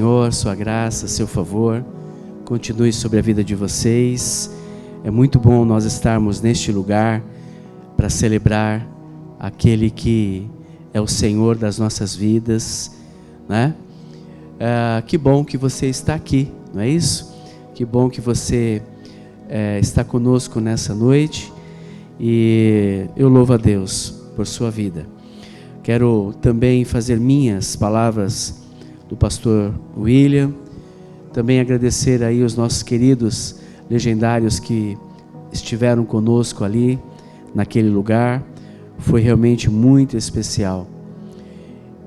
Senhor, sua graça, seu favor, continue sobre a vida de vocês. É muito bom nós estarmos neste lugar para celebrar aquele que é o Senhor das nossas vidas, né? Que bom que você está aqui, não é isso? Que bom que você está conosco nessa noite e eu louvo a Deus por sua vida. Quero também fazer minhas palavras do pastor William, também agradecer aí os nossos queridos legendários que estiveram conosco ali, naquele lugar, foi realmente muito especial.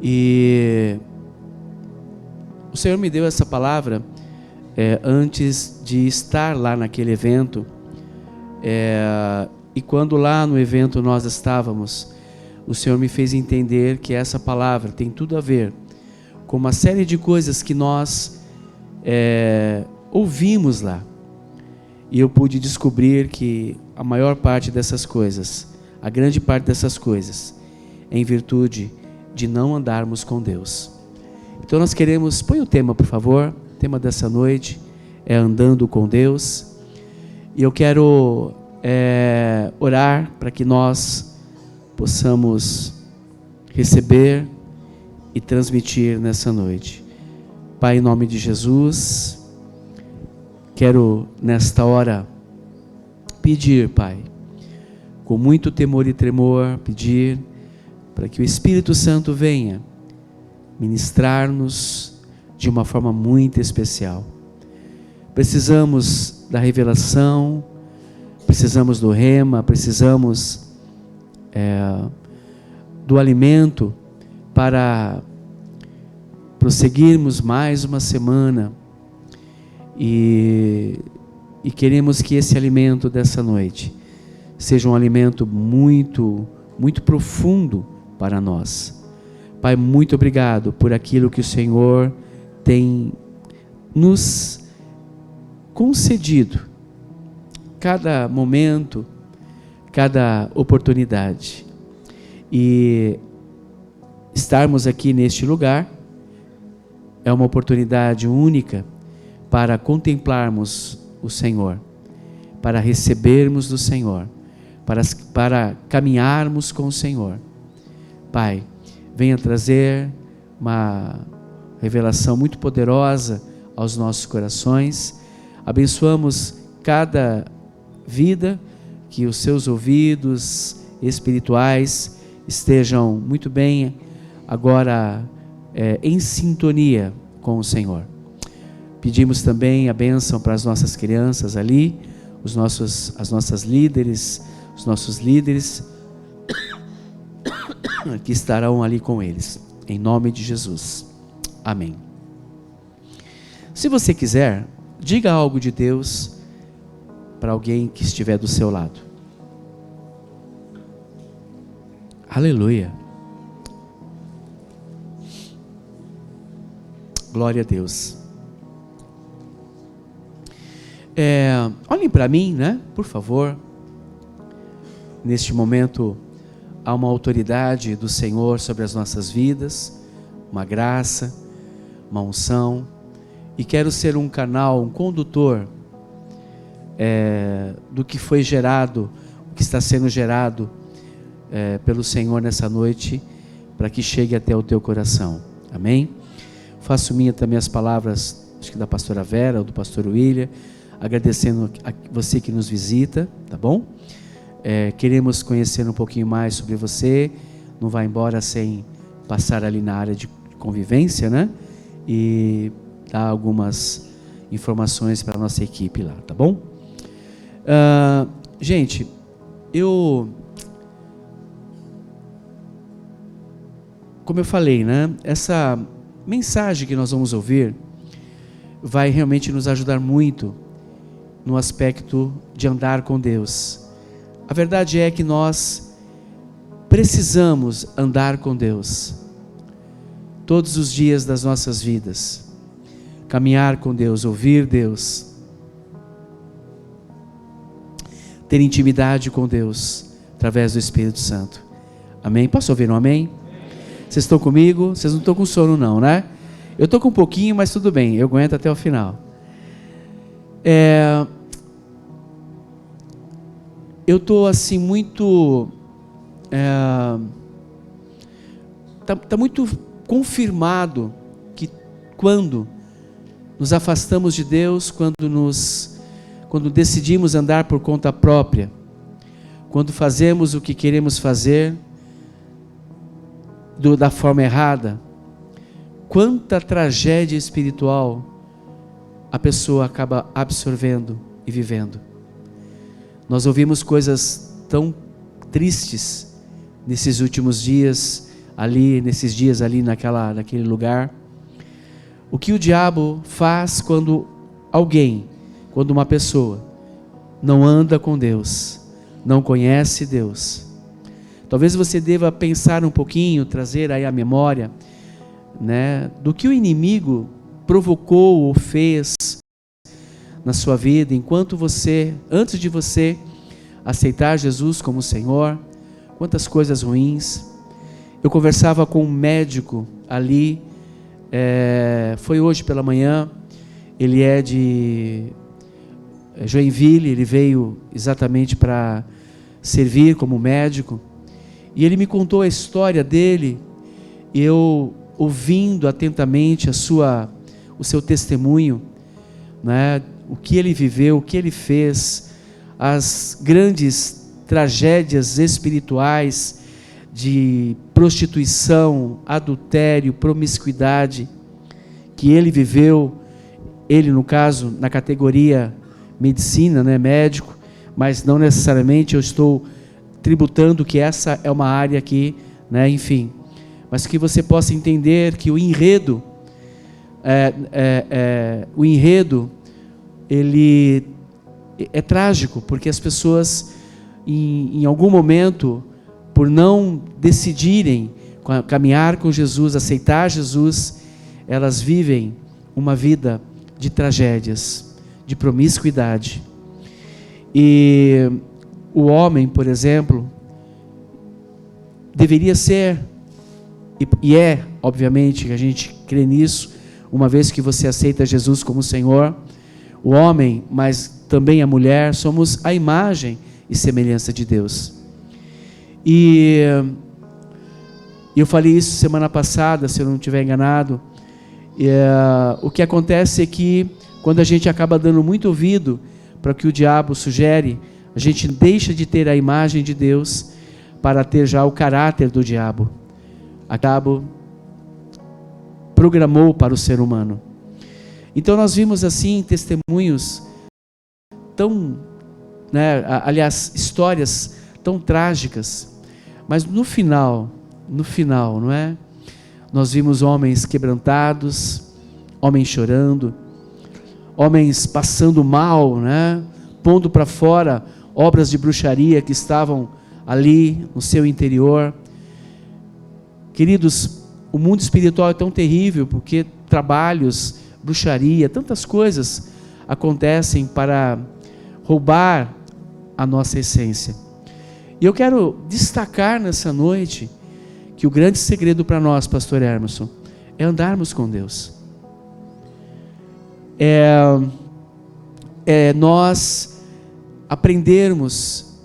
E o Senhor me deu essa palavra antes de estar lá naquele evento, e quando lá no evento nós estávamos, o Senhor me fez entender que essa palavra tem tudo a ver com uma série de coisas que nós ouvimos lá. E eu pude descobrir que a maior parte dessas coisas, a grande parte dessas coisas, é em virtude de não andarmos com Deus. Então nós queremos, põe o tema por favor, o tema dessa noite é andando com Deus. E eu quero orar para que nós possamos receber e transmitir nessa noite. Pai, em nome de Jesus, quero nesta hora pedir, Pai, com muito temor e tremor, pedir para que o Espírito Santo venha ministrar-nos de uma forma muito especial. Precisamos da revelação, precisamos do rema, precisamos do alimento para prosseguirmos mais uma semana e queremos que esse alimento dessa noite seja um alimento muito, muito profundo para nós. Pai, muito obrigado por aquilo que o Senhor tem nos concedido, cada momento, cada oportunidade, e estarmos aqui neste lugar é uma oportunidade única para contemplarmos o Senhor, para recebermos do Senhor, para caminharmos com o Senhor. Pai, venha trazer uma revelação muito poderosa aos nossos corações. Abençoamos cada vida, que os seus ouvidos espirituais estejam muito bem agora em sintonia com o Senhor. Pedimos também a bênção para as nossas crianças ali, as nossas líderes, os nossos líderes que estarão ali com eles, em nome de Jesus. Amém. Se você quiser, diga algo de Deus para alguém que estiver do seu lado. Aleluia. Glória a Deus. Olhem para mim, né? Por favor. Neste momento, há uma autoridade do Senhor sobre as nossas vidas, uma graça, uma unção, e quero ser um canal, um condutor do que foi gerado, o que está sendo gerado pelo Senhor nessa noite, para que chegue até o teu coração. Amém? Faço minha também as palavras, acho que da pastora Vera, ou do pastor William, agradecendo a você que nos visita, tá bom? Queremos conhecer um pouquinho mais sobre você, não vá embora sem passar ali na área de convivência, né? E dar algumas informações para a nossa equipe lá, tá bom? Gente, como eu falei, né? Essa mensagem que nós vamos ouvir vai realmente nos ajudar muito no aspecto de andar com Deus. A verdade é que nós precisamos andar com Deus todos os dias das nossas vidas, caminhar com Deus, ouvir Deus, ter intimidade com Deus através do Espírito Santo. Amém? Posso ouvir um amém? Vocês estão comigo? Vocês não estão com sono não, né? Eu estou com um pouquinho, mas tudo bem, eu aguento até o final. Eu estou assim muito... Tá muito confirmado que quando nos afastamos de Deus, quando decidimos andar por conta própria, quando fazemos o que queremos fazer da forma errada, quanta tragédia espiritual a pessoa acaba absorvendo e vivendo. Nós ouvimos coisas tão tristes nesses últimos dias, naquele lugar. O que o diabo faz quando uma pessoa não anda com Deus, não conhece Deus. Talvez você deva pensar um pouquinho, trazer aí a memória, né, do que o inimigo provocou ou fez na sua vida, antes de você aceitar Jesus como Senhor, quantas coisas ruins. Eu conversava com um médico ali, foi hoje pela manhã, ele é de Joinville, ele veio exatamente para servir como médico, e ele me contou a história dele, e eu, ouvindo atentamente o seu testemunho, né, o que ele viveu, o que ele fez, as grandes tragédias espirituais de prostituição, adultério, promiscuidade que ele viveu, ele no caso na categoria medicina, né, médico, mas não necessariamente eu estou tributando que essa é uma área aqui, né, enfim, mas que você possa entender que o enredo ele é trágico, porque as pessoas em algum momento, por não decidirem caminhar com Jesus, aceitar Jesus, elas vivem uma vida de tragédias, de promiscuidade. E o homem, por exemplo, deveria ser, e é, obviamente, que a gente crê nisso, uma vez que você aceita Jesus como Senhor, o homem, mas também a mulher, somos a imagem e semelhança de Deus. E eu falei isso semana passada, se eu não estiver enganado. O que acontece é que quando a gente acaba dando muito ouvido para o que o diabo sugere, a gente deixa de ter a imagem de Deus para ter já o caráter do diabo. O diabo programou para o ser humano. Então nós vimos assim testemunhos tão, né, aliás, histórias tão trágicas, mas no final, não é? Nós vimos homens quebrantados, homens chorando, homens passando mal, né? Pondo para fora obras de bruxaria que estavam ali no seu interior. Queridos, o mundo espiritual é tão terrível, porque trabalhos, bruxaria, tantas coisas acontecem para roubar a nossa essência. E eu quero destacar nessa noite que o grande segredo para nós, pastor Hermeson, é andarmos com Deus. Nós aprendermos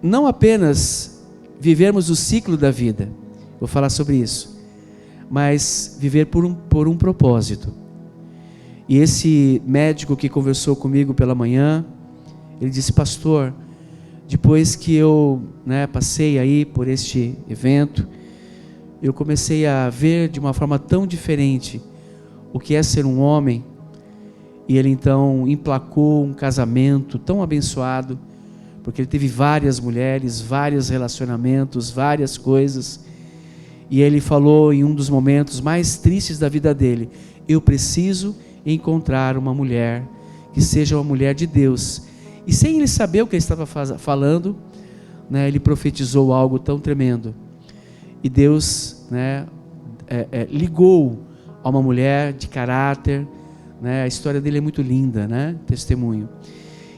não apenas vivermos o ciclo da vida, vou falar sobre isso, mas viver por um propósito. E esse médico que conversou comigo pela manhã, ele disse: pastor, depois que eu, né, passei aí por este evento, eu comecei a ver de uma forma tão diferente o que é ser um homem. E ele então emplacou um casamento tão abençoado, porque ele teve várias mulheres, vários relacionamentos, várias coisas. E ele falou em um dos momentos mais tristes da vida dele: eu preciso encontrar uma mulher que seja uma mulher de Deus. E sem ele saber o que ele estava falando, né, ele profetizou algo tão tremendo. E Deus, né, ligou a uma mulher de caráter, né, a história dele é muito linda, né, testemunho.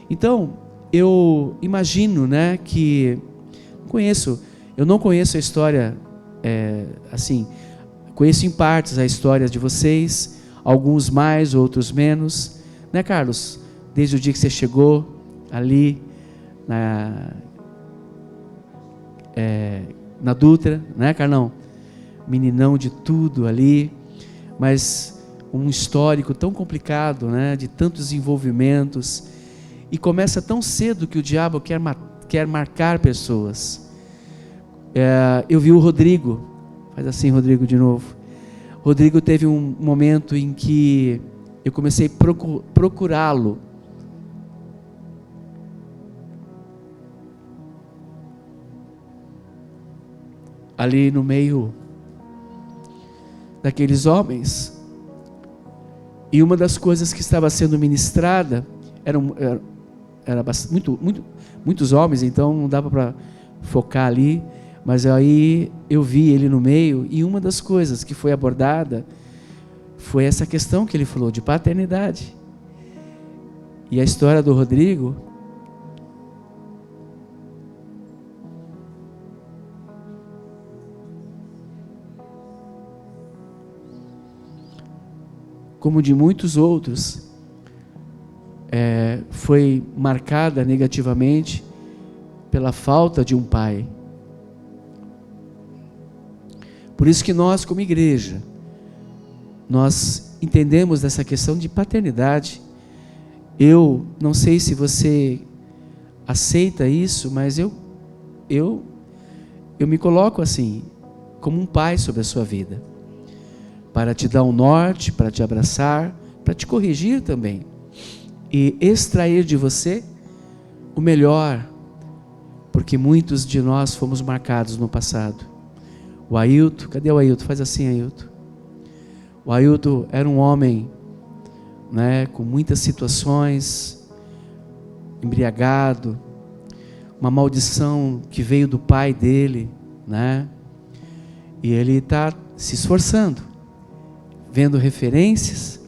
Então, eu imagino, né, que eu não conheço a história assim, Conheço em partes a história de vocês, alguns mais, outros menos. Né, Carlos? Desde o dia que você chegou ali na Dutra, né, Carlão? Meninão de tudo ali, mas um histórico tão complicado, né, de tantos envolvimentos, e começa tão cedo que o diabo quer marcar pessoas. Eu vi o Rodrigo, faz assim, Rodrigo, de novo. Rodrigo teve um momento em que eu comecei a procurá-lo. Ali no meio daqueles homens, e uma das coisas que estava sendo ministrada era muitos homens, então não dava para focar ali, mas aí eu vi ele no meio, e uma das coisas que foi abordada foi essa questão que ele falou de paternidade. E a história do Rodrigo, como de muitos outros, foi marcada negativamente pela falta de um pai. Por isso que nós, como igreja, nós entendemos dessa questão de paternidade. Eu não sei se você aceita isso, mas eu me coloco assim, como um pai sobre a sua vida, para te dar um norte, para te abraçar, para te corrigir também, e extrair de você o melhor, porque muitos de nós fomos marcados no passado. O Ailton, cadê o Ailton? Faz assim, Ailton. O Ailton era um homem, né, com muitas situações, embriagado, uma maldição que veio do pai dele, né, e ele está se esforçando, vendo referências,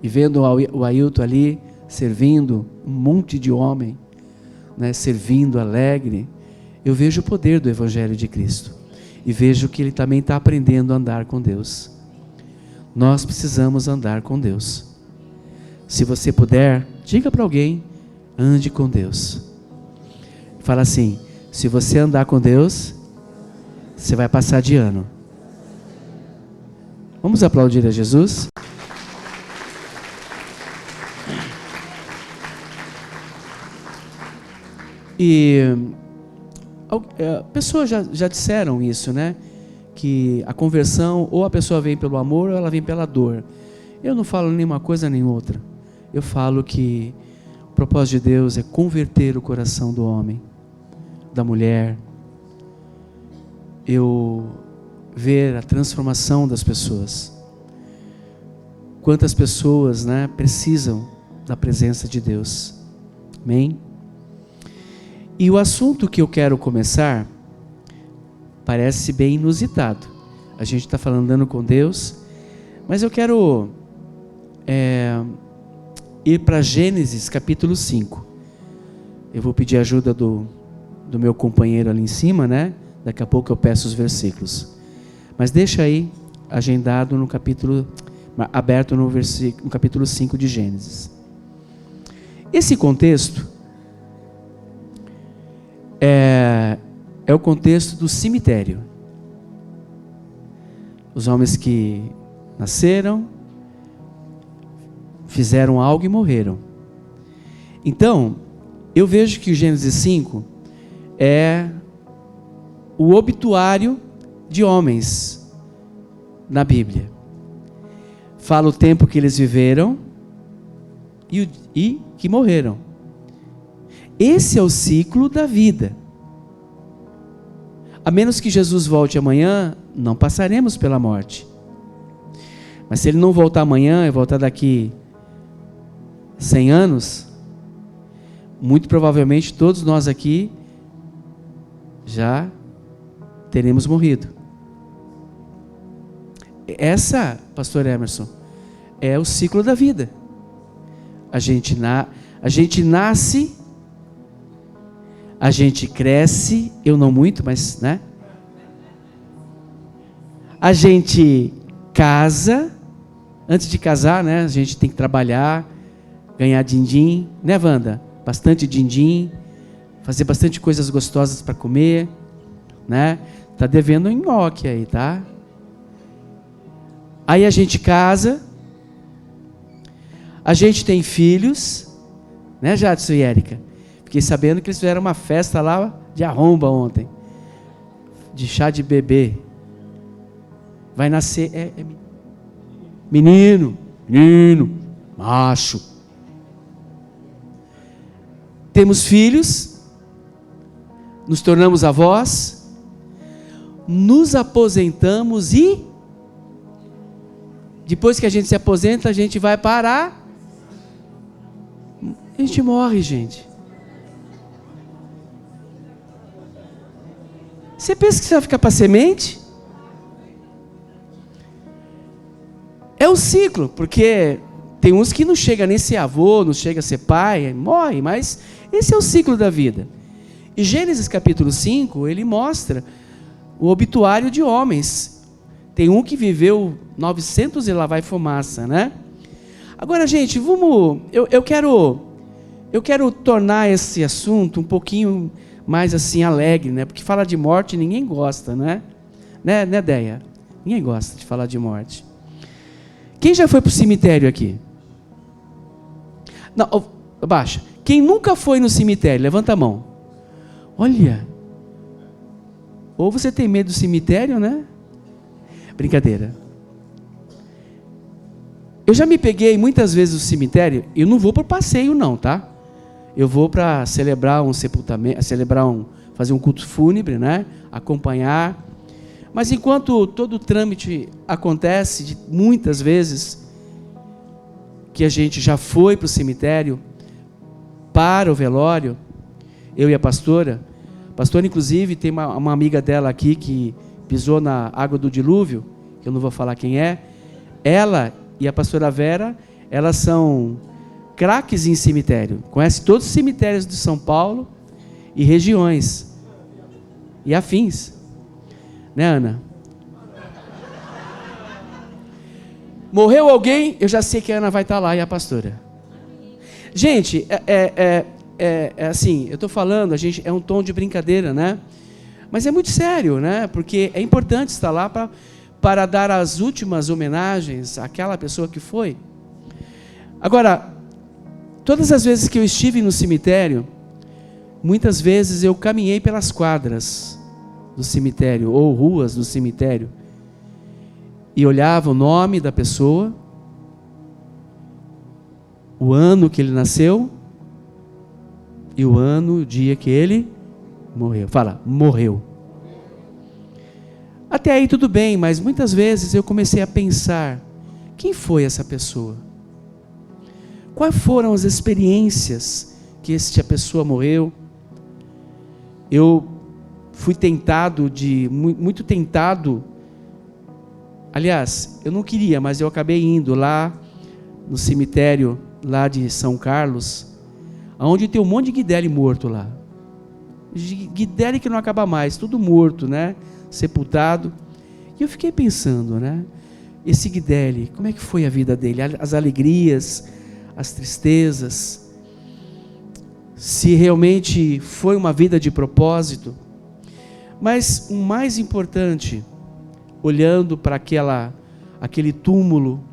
e vendo o Ailton ali, servindo um monte de homem, né, servindo alegre. Eu vejo o poder do Evangelho de Cristo, e vejo que ele também está aprendendo a andar com Deus. Nós precisamos andar com Deus. Se você puder, diga para alguém, ande com Deus. Fala assim, se você andar com Deus, você vai passar de ano. Vamos aplaudir a Jesus? E pessoas já disseram isso, né? Que a conversão, ou a pessoa vem pelo amor, ou ela vem pela dor. Eu não falo nenhuma coisa nem outra. Eu falo que o propósito de Deus é converter o coração do homem, da mulher. Eu ver a transformação das pessoas. Quantas pessoas, né, precisam da presença de Deus. Amém? E o assunto que eu quero começar parece bem inusitado. A gente está falando andando com Deus, mas eu quero ir para Gênesis capítulo 5. Eu vou pedir ajuda do meu companheiro ali em cima, né? Daqui a pouco eu peço os versículos. Mas deixa aí agendado no capítulo, aberto no capítulo 5 de Gênesis. Esse contexto é o contexto do cemitério. Os homens que nasceram, fizeram algo e morreram. Então, eu vejo que o Gênesis 5 é o obituário de homens na Bíblia. Fala o tempo que eles viveram e que morreram. Esse é o ciclo da vida. A menos que Jesus volte amanhã, não passaremos pela morte. Mas se ele não voltar amanhã e voltar daqui 100 anos, muito provavelmente todos nós aqui já teremos morrido. Essa, pastor Emerson, é o ciclo da vida. A gente nasce, a gente cresce, eu não muito, mas, né? A gente casa, antes de casar, né? A gente tem que trabalhar, ganhar din-din, né, Wanda? Bastante din-din, fazer bastante coisas gostosas para comer, né? Tá devendo um nhoque aí, tá? Aí a gente casa, a gente tem filhos, né, Jadson e Érica? Fiquei sabendo que eles fizeram uma festa lá de arromba ontem, de chá de bebê. Vai nascer, menino, macho. Temos filhos, nos tornamos avós, nos aposentamos e depois que a gente se aposenta, a gente vai parar. A gente morre, gente. Você pensa que você vai ficar para semente? É o ciclo, porque tem uns que não chega nem a ser avô, não chega a ser pai, morre, mas esse é o ciclo da vida. E Gênesis capítulo 5, ele mostra o obituário de homens. Tem um que viveu 900 e lá vai fumaça, né? Agora, gente, eu quero tornar esse assunto um pouquinho mais assim alegre, né? Porque falar de morte ninguém gosta, né? Né, Deia? Ninguém gosta de falar de morte. Quem já foi para o cemitério aqui? Não, baixa. Quem nunca foi no cemitério? Levanta a mão. Olha. Ou você tem medo do cemitério, né? Brincadeira. Eu já me peguei muitas vezes no cemitério. Eu não vou para o passeio não, tá? Eu vou para celebrar um sepultamento, fazer um culto fúnebre, né? Acompanhar. Mas enquanto todo o trâmite acontece, muitas vezes que a gente já foi para o cemitério, para o velório, eu e a pastora, inclusive tem uma amiga dela aqui que pisou na água do dilúvio, que eu não vou falar quem é, ela e a pastora Vera, elas são craques em cemitério, conhece todos os cemitérios de São Paulo e regiões, e afins, né, Ana? Morreu alguém, eu já sei que a Ana vai estar lá e a pastora. Gente, assim, eu estou falando, a gente é um tom de brincadeira, né? Mas é muito sério, né? Porque é importante estar lá para dar as últimas homenagens àquela pessoa que foi. Agora, todas as vezes que eu estive no cemitério, muitas vezes eu caminhei pelas quadras do cemitério, ou ruas do cemitério, e olhava o nome da pessoa, o ano que ele nasceu, e o ano, o dia que ele morreu. Fala, morreu. Até aí tudo bem, mas muitas vezes eu comecei a pensar, quem foi essa pessoa? Quais foram as experiências que essa pessoa morreu? Eu fui tentado, muito tentado, aliás, eu não queria, mas eu acabei indo lá no cemitério lá de São Carlos, onde tem um monte de guidele morto lá. Guidele que não acaba mais, tudo morto, né? Sepultado. E eu fiquei pensando, né? Esse guidele, como é que foi a vida dele? As alegrias, as tristezas, se realmente foi uma vida de propósito. Mas o mais importante, olhando para aquele túmulo,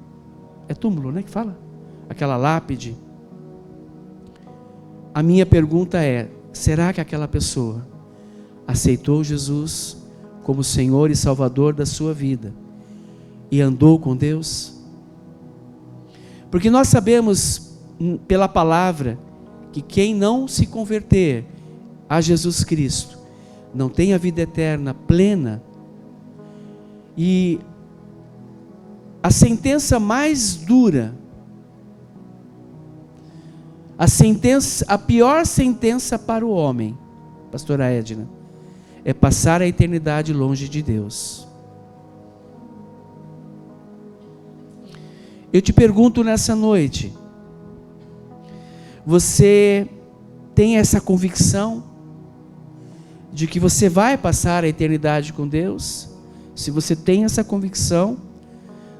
é túmulo, né, que fala? Aquela lápide, a minha pergunta é, será que aquela pessoa aceitou Jesus como Senhor e Salvador da sua vida e andou com Deus? Porque nós sabemos pela palavra que quem não se converter a Jesus Cristo não tem a vida eterna plena. E a sentença mais dura, a pior sentença para o homem, pastora Edna, é passar a eternidade longe de Deus. Eu te pergunto nessa noite, você tem essa convicção de que você vai passar a eternidade com Deus? se você tem essa convicção,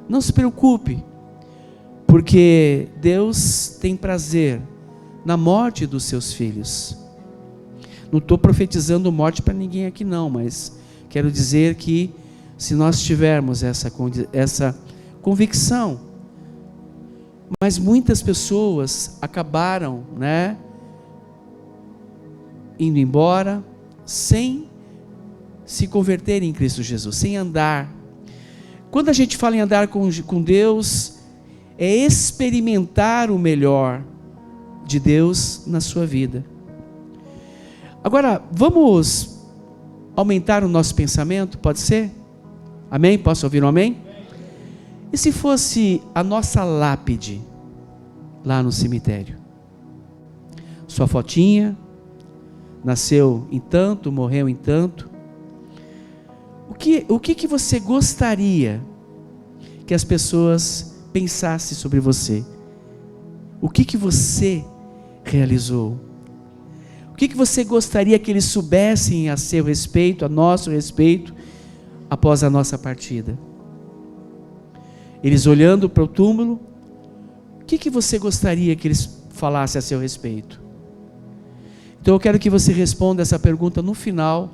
não se preocupe, porque Deus tem prazer na morte dos seus filhos. Não estou profetizando morte para ninguém aqui não, mas quero dizer que se nós tivermos essa convicção, mas muitas pessoas acabaram, indo embora sem se converter em Cristo Jesus, sem andar. Quando a gente fala em andar com Deus, é experimentar o melhor de Deus na sua vida. Agora, vamos aumentar o nosso pensamento, pode ser? Amém? Posso ouvir um amém? E se fosse a nossa lápide lá no cemitério? Sua fotinha, nasceu em tanto, morreu em tanto. O que você gostaria que as pessoas pensassem sobre você? O que você realizou? O que você gostaria que eles soubessem a seu respeito, a nosso respeito, após a nossa partida? Eles olhando para o túmulo, o que você gostaria que eles falassem a seu respeito? Então eu quero que você responda essa pergunta no final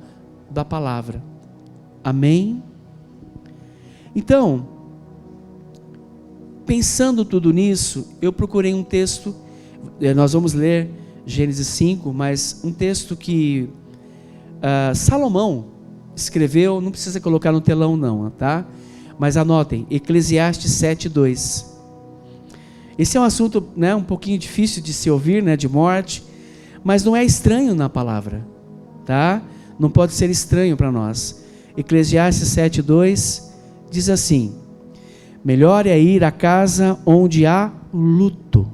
da palavra. Amém? Então, pensando tudo nisso, eu procurei um texto, nós vamos ler Gênesis 5, mas um texto que Salomão escreveu, não precisa colocar no telão não, tá? Mas anotem, Eclesiastes 7:2. Esse é um assunto, um pouquinho difícil de se ouvir, de morte, mas não é estranho na palavra, tá? Não pode ser estranho para nós. Eclesiastes 7:2 diz assim: melhor é ir à casa onde há luto,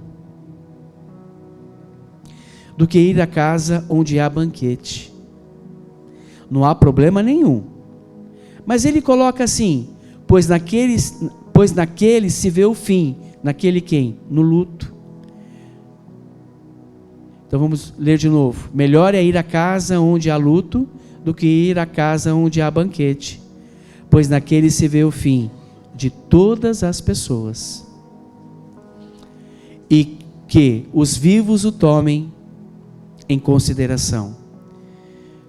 do que ir à casa onde há banquete. Não há problema nenhum. Mas ele coloca assim: pois naquele se vê o fim. Naquele quem? No luto. Então vamos ler de novo. Melhor é ir à casa onde há luto, do que ir à casa onde há banquete. Pois naquele se vê o fim de todas as pessoas. E que os vivos o tomem em consideração.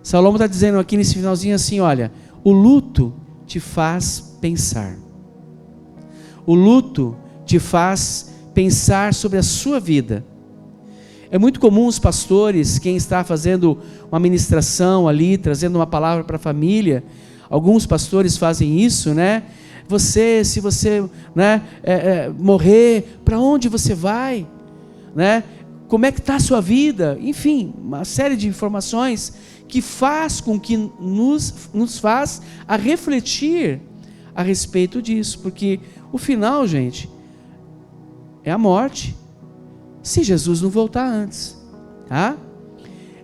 Salomão está dizendo aqui nesse finalzinho assim, olha, o luto te faz pensar. O luto te faz pensar sobre a sua vida. É muito comum os pastores, quem está fazendo uma ministração ali, trazendo uma palavra para a família, alguns pastores fazem isso, se você morrer, para onde você vai? Como é que está a sua vida? Enfim, uma série de informações que faz com que nos faz a refletir a respeito disso, porque o final, gente, é a morte, se Jesus não voltar antes, tá?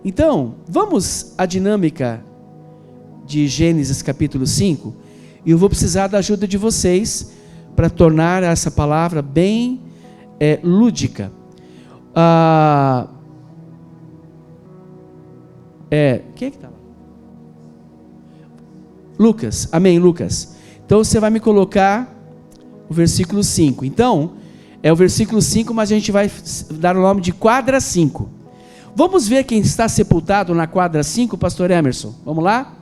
Então, vamos à dinâmica de Gênesis capítulo 5, e eu vou precisar da ajuda de vocês para tornar essa palavra bem lúdica. Quem é que está lá? Lucas, amém, Lucas. Então você vai me colocar o versículo 5. Então, é o versículo 5, mas a gente vai dar o nome de quadra 5. Vamos ver quem está sepultado na quadra 5, pastor Emerson. Vamos lá?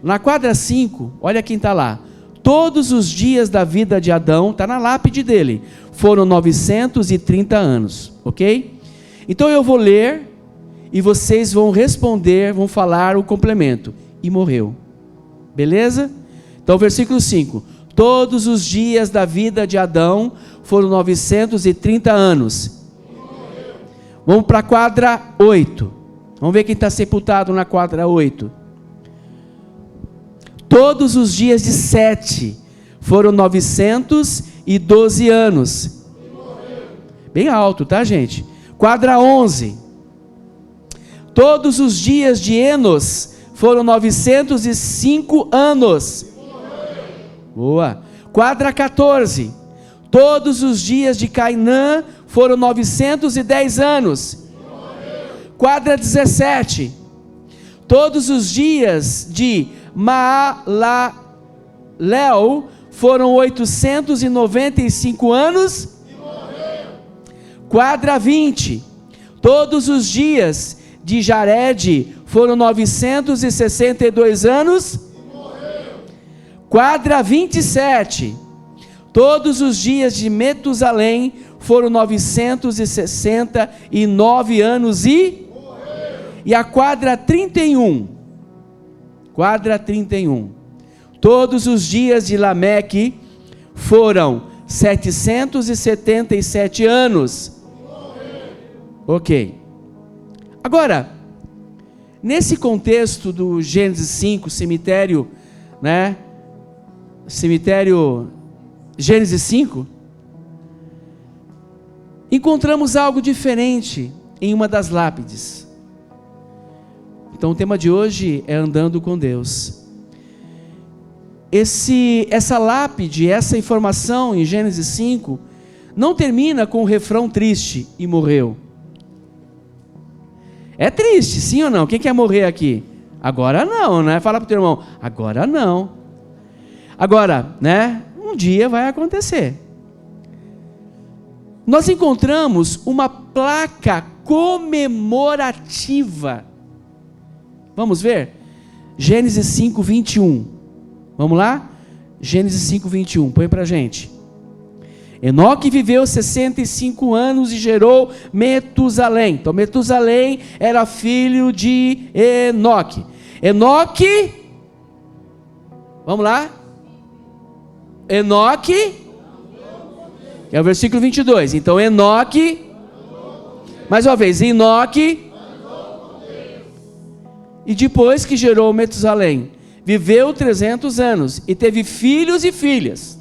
Na quadra 5, olha quem está lá. Todos os dias da vida de Adão, está na lápide dele, foram 930 anos, ok? Então eu vou ler e vocês vão responder, vão falar o complemento. E morreu. Beleza? Então versículo 5. Todos os dias da vida de Adão foram 930 anos. Vamos para a quadra 8. Vamos ver quem está sepultado na quadra 8. Todos os dias de Sete foram 912 anos. Bem alto, tá, gente? Quadra 11. Todos os dias de Enos foram 905 anos. Boa. Quadra 14. Todos os dias de Cainã foram 910 anos. Quadra 17. Todos os dias de Léo foram 895 anos e morreu. Quadra 20. Todos os dias de Jared foram 962 anos E morreu. Quadra 27. Todos os dias de Metusalém foram 969 anos e Morreu. E a quadra 31. Quadra 31. Todos os dias de Lameque foram 777 anos. Ok. Agora, nesse contexto do Gênesis 5, cemitério, né? Cemitério Gênesis 5, encontramos algo diferente em uma das lápides. Então o tema de hoje é andando com Deus. Essa lápide, essa informação em Gênesis 5, não termina com o refrão triste, e morreu. É triste, sim ou não? Quem quer morrer aqui? Agora não, né? Fala para o teu irmão, agora não. Agora, né? Um dia vai acontecer. Nós encontramos uma placa comemorativa. Vamos ver? Gênesis 5, 21. Vamos lá? Gênesis 5, 21. Põe para a gente. Enoque viveu 65 anos e gerou Metusalém. Então Metusalém era filho de Enoque. Enoque, vamos lá? Enoque, é o versículo 22. Então Enoque, mais uma vez, Enoque, e depois que gerou Metusalém, viveu 300 anos e teve filhos e filhas.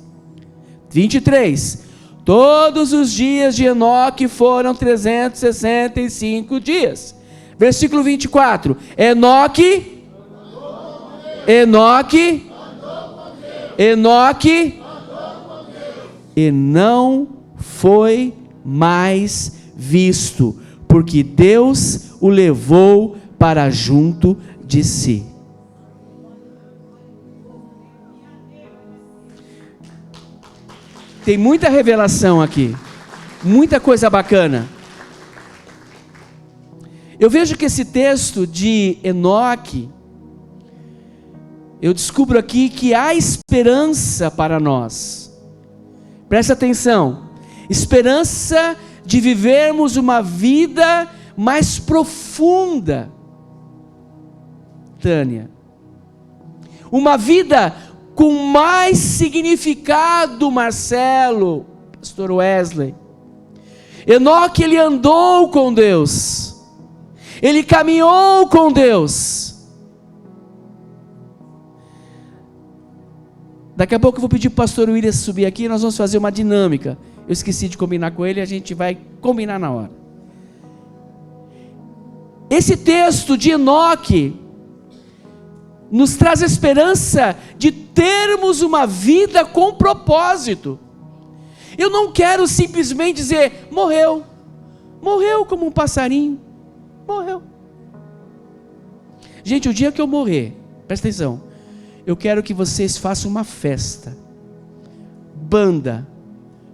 23. Todos os dias de Enoque foram 365 dias. Versículo 24. Enoque, e não foi mais visto, porque Deus o levou para junto de si. Tem muita revelação aqui, muita coisa bacana. Eu vejo que esse texto de Enoque, eu descubro aqui que há esperança para nós. Presta atenção, esperança de vivermos uma vida mais profunda, Tânia. Uma vida com mais significado, Marcelo, pastor Wesley. Enoque, ele andou com Deus, ele caminhou com Deus. Daqui a pouco eu vou pedir para o pastor William subir aqui e nós vamos fazer uma dinâmica. Eu esqueci de combinar com ele e a gente vai combinar na hora. Esse texto de Enoque nos traz esperança de termos uma vida com propósito. Eu não quero simplesmente dizer, morreu como um passarinho, morreu. Gente, o dia que eu morrer, presta atenção, eu quero que vocês façam uma festa, banda,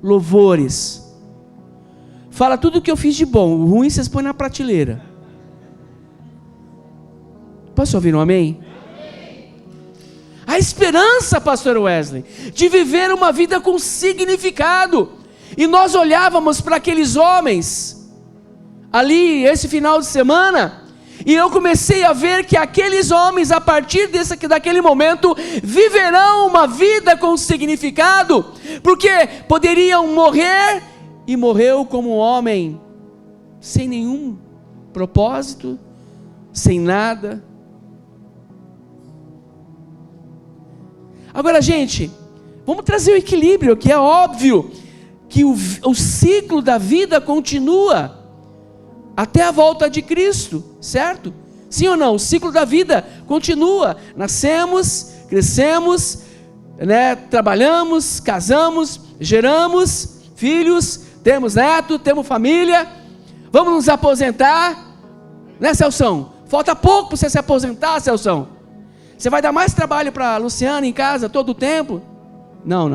louvores, fala tudo o que eu fiz de bom, o ruim vocês põem na prateleira. Posso ouvir um amém? A esperança, pastor Wesley, de viver uma vida com significado. E nós olhávamos para aqueles homens ali, esse final de semana, e eu comecei a ver que aqueles homens, a partir daquele momento, viverão uma vida com significado, porque poderiam morrer, e morreu como um homem, sem nenhum propósito, sem nada. Agora, gente, vamos trazer o equilíbrio, que é óbvio que o ciclo da vida continua até a volta de Cristo, certo? Sim ou não? O ciclo da vida continua. Nascemos, crescemos, né? Trabalhamos, casamos, geramos filhos, temos neto, temos família, vamos nos aposentar, né, Celção? Falta pouco para você se aposentar, Celção. Você vai dar mais trabalho para a Luciana em casa todo o tempo? Não.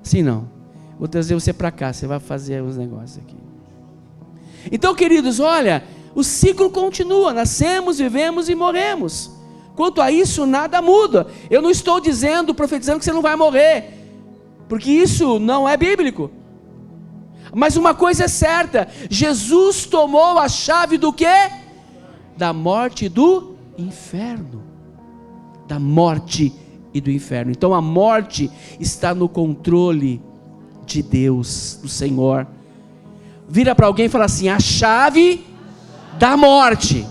Sim, não. Vou trazer você para cá, você vai fazer uns negócios aqui. Então, queridos, olha, o ciclo continua, nascemos, vivemos e morremos. Quanto a isso, nada muda. Eu não estou dizendo, profetizando que você não vai morrer, porque isso não é bíblico. Mas uma coisa é certa, Jesus tomou a chave do quê? Da morte e do inferno. Da morte e do inferno. Então a morte está no controle de Deus, do Senhor. Vira para alguém e fala assim: a chave da morte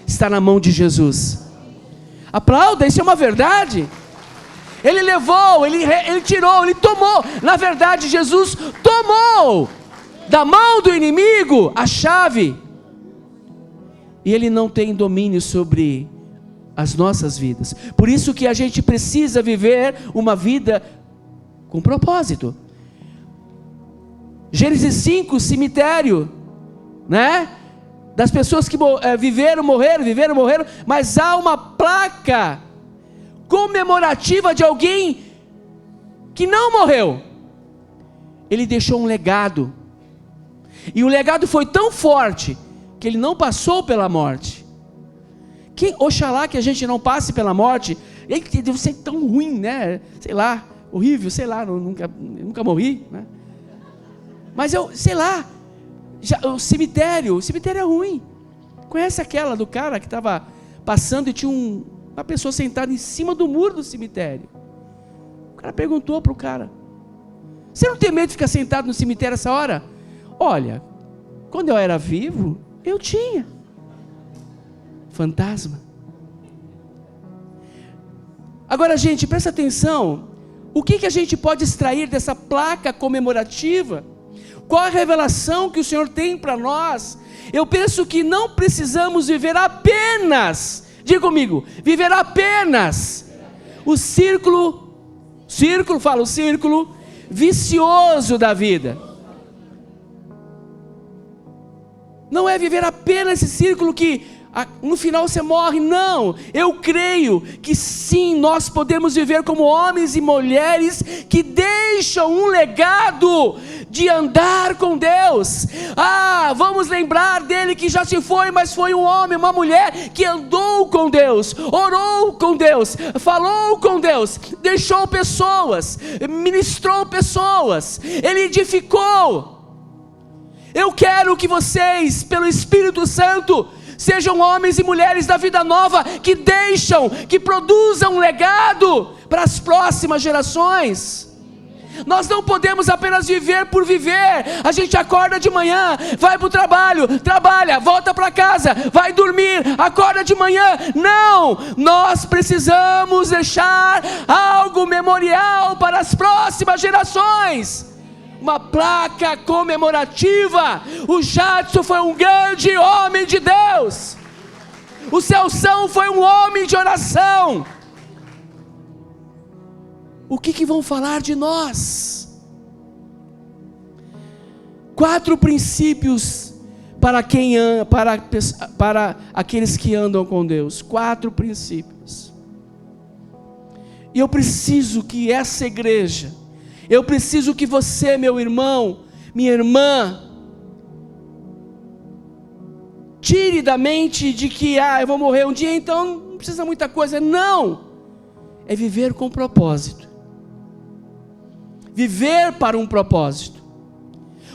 está na mão de Jesus. Aplauda, isso é uma verdade. Ele levou, ele tirou, ele tomou. Na verdade, Jesus tomou da mão do inimigo a chave. E ele não tem domínio sobre as nossas vidas. Por isso que a gente precisa viver uma vida com propósito. Gênesis 5, cemitério, né? Das pessoas que viveram, morreram, mas há uma placa comemorativa de alguém que não morreu. Ele deixou um legado, e o legado foi tão forte que ele não passou pela morte. Oxalá que a gente não passe pela morte. Deve ser tão ruim, né? Sei lá, horrível, sei lá, nunca morri, né? Mas sei lá, o cemitério é ruim. Conhece aquela do cara que estava passando e tinha uma pessoa sentada em cima do muro do cemitério? O cara perguntou para o cara: você não tem medo de ficar sentado no cemitério essa hora? Olha, quando eu era vivo, eu tinha. Fantasma. Agora, gente, presta atenção. O que a gente pode extrair dessa placa comemorativa? Qual a revelação que o Senhor tem para nós? Eu penso que não precisamos viver apenas, diga comigo, viver apenas o círculo vicioso da vida. Não é viver apenas esse círculo que no final você morre, não. Eu creio que sim, nós podemos viver como homens e mulheres que deixam um legado de andar com Deus. Vamos lembrar dele que já se foi, mas foi um homem, uma mulher que andou com Deus, orou com Deus, falou com Deus, deixou pessoas, ministrou pessoas, ele edificou. Eu quero que vocês, pelo Espírito Santo, sejam homens e mulheres da vida nova, que produzam um legado para as próximas gerações. Nós não podemos apenas viver por viver. A gente acorda de manhã, vai para o trabalho, trabalha, volta para casa, vai dormir, acorda de manhã. Não, nós precisamos deixar algo memorial para as próximas gerações. Uma placa comemorativa. O Jadson foi um grande homem de Deus. O Celção foi um homem de oração. O que vão falar de nós? 4 princípios para aqueles que andam com Deus. 4 princípios. E eu preciso que essa igreja, eu preciso que você, meu irmão, minha irmã, tire da mente de que eu vou morrer um dia, então não precisa muita coisa. Não, é viver com propósito, viver para um propósito.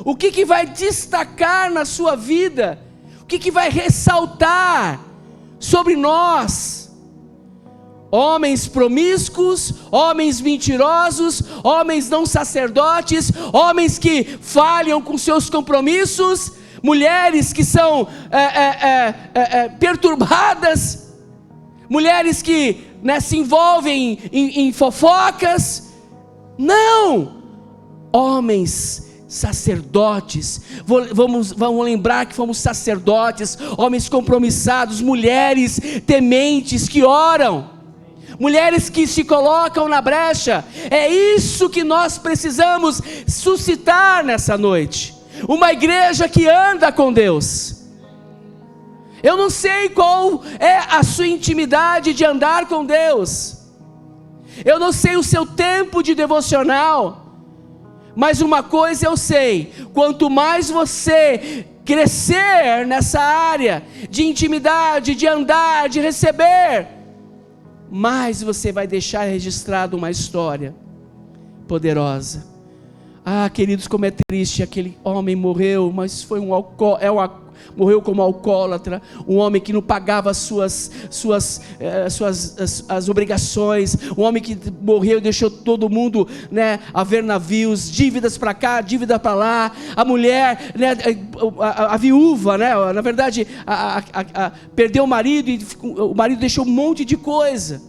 O que vai destacar na sua vida? O que vai ressaltar sobre nós? Homens promíscuos, homens mentirosos, homens não sacerdotes, homens que falham com seus compromissos, mulheres que são perturbadas, mulheres que se envolvem em fofocas. Não, homens sacerdotes. Vamos lembrar que fomos sacerdotes, homens compromissados, mulheres tementes que oram, mulheres que se colocam na brecha. É isso que nós precisamos suscitar nessa noite. Uma igreja que anda com Deus. Eu não sei qual é a sua intimidade de andar com Deus. Eu não sei o seu tempo de devocional. Mas uma coisa eu sei: quanto mais você crescer nessa área de intimidade, de andar, de receber, mais você vai deixar registrado uma história poderosa. Ah, queridos, como é triste, aquele homem morreu, mas foi morreu como alcoólatra, um homem que não pagava as obrigações, um homem que morreu e deixou todo mundo, né, a ver navios, dívidas para cá, dívida para lá, a mulher, né, a viúva, né, na verdade, perdeu o marido, e o marido deixou um monte de coisa.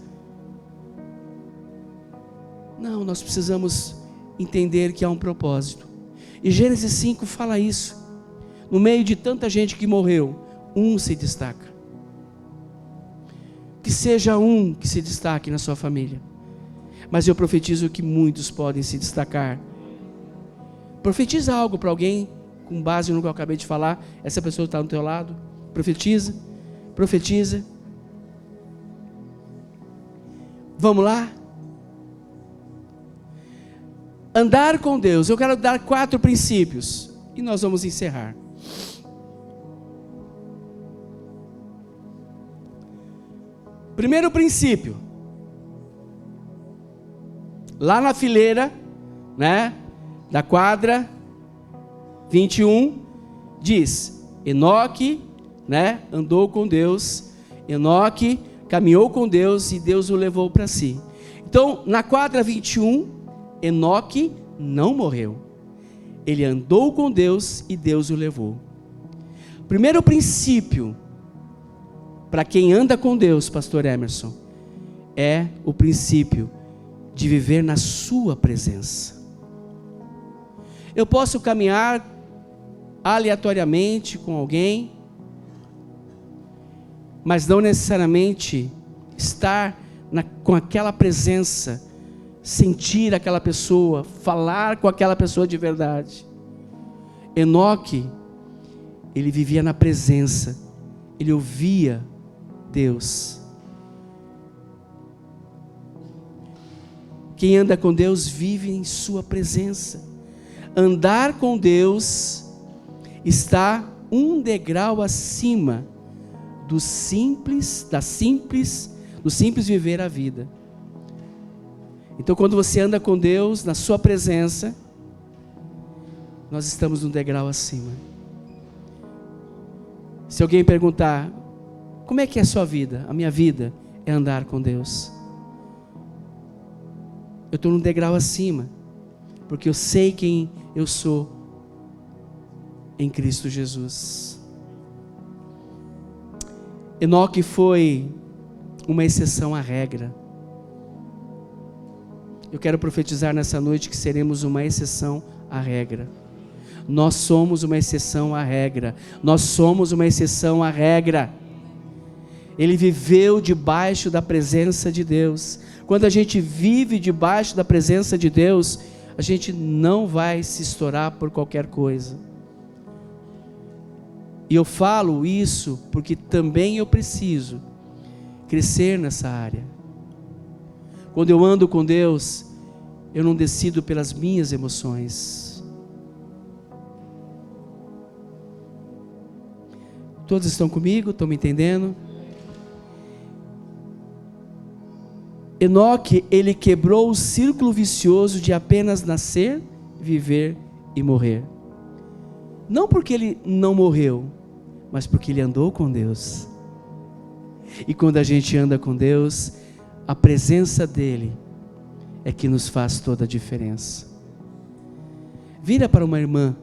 Não, nós precisamos entender que há um propósito, e Gênesis 5 fala isso. No meio de tanta gente que morreu, um se destaca. Que seja um que se destaque na sua família. Mas eu profetizo que muitos podem se destacar. Profetiza algo para alguém, com base no que eu acabei de falar. Essa pessoa está do teu lado. Profetiza. Profetiza. Vamos lá? Andar com Deus. Eu quero dar 4 princípios. E nós vamos encerrar. Primeiro princípio, lá na fileira, né, da quadra 21, diz: Enoque, né, andou com Deus, Enoque caminhou com Deus e Deus o levou para si. Então, na quadra 21, Enoque não morreu, ele andou com Deus e Deus o levou. Primeiro princípio, para quem anda com Deus, pastor Emerson, é o princípio de viver na sua presença. Eu posso caminhar aleatoriamente com alguém, mas não necessariamente estar com aquela presença, sentir aquela pessoa, falar com aquela pessoa de verdade. Enoque, ele vivia na presença, ele ouvia Deus. Quem anda com Deus vive em sua presença. Andar com Deus está um degrau acima do simples viver a vida. Então, quando você anda com Deus na sua presença, nós estamos um degrau acima. Se alguém perguntar: como é que é a sua vida? A minha vida é andar com Deus. Eu estou num degrau acima, porque eu sei quem eu sou em Cristo Jesus. Enoque foi uma exceção à regra. Eu quero profetizar nessa noite que seremos uma exceção à regra. Nós somos uma exceção à regra. Nós somos uma exceção à regra. Ele viveu debaixo da presença de Deus. Quando a gente vive debaixo da presença de Deus, a gente não vai se estourar por qualquer coisa. E eu falo isso porque também eu preciso crescer nessa área. Quando eu ando com Deus, eu não decido pelas minhas emoções. Todos estão comigo? Estão me entendendo? Enoque, ele quebrou o círculo vicioso de apenas nascer, viver e morrer. Não porque ele não morreu, mas porque ele andou com Deus. E quando a gente anda com Deus, a presença dele é que nos faz toda a diferença. Vira para uma irmã,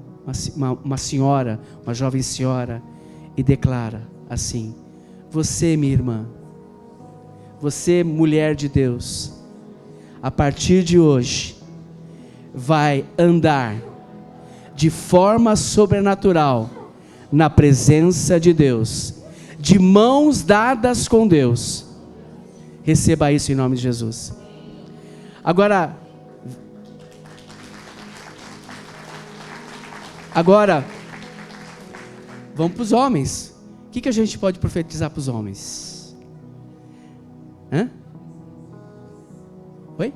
uma senhora, uma jovem senhora, e declara assim: você, minha irmã, você, mulher de Deus, a partir de hoje, vai andar de forma sobrenatural na presença de Deus, de mãos dadas com Deus. Receba isso em nome de Jesus. Agora, vamos para os homens. O que a gente pode profetizar para os homens? Hã? Oi?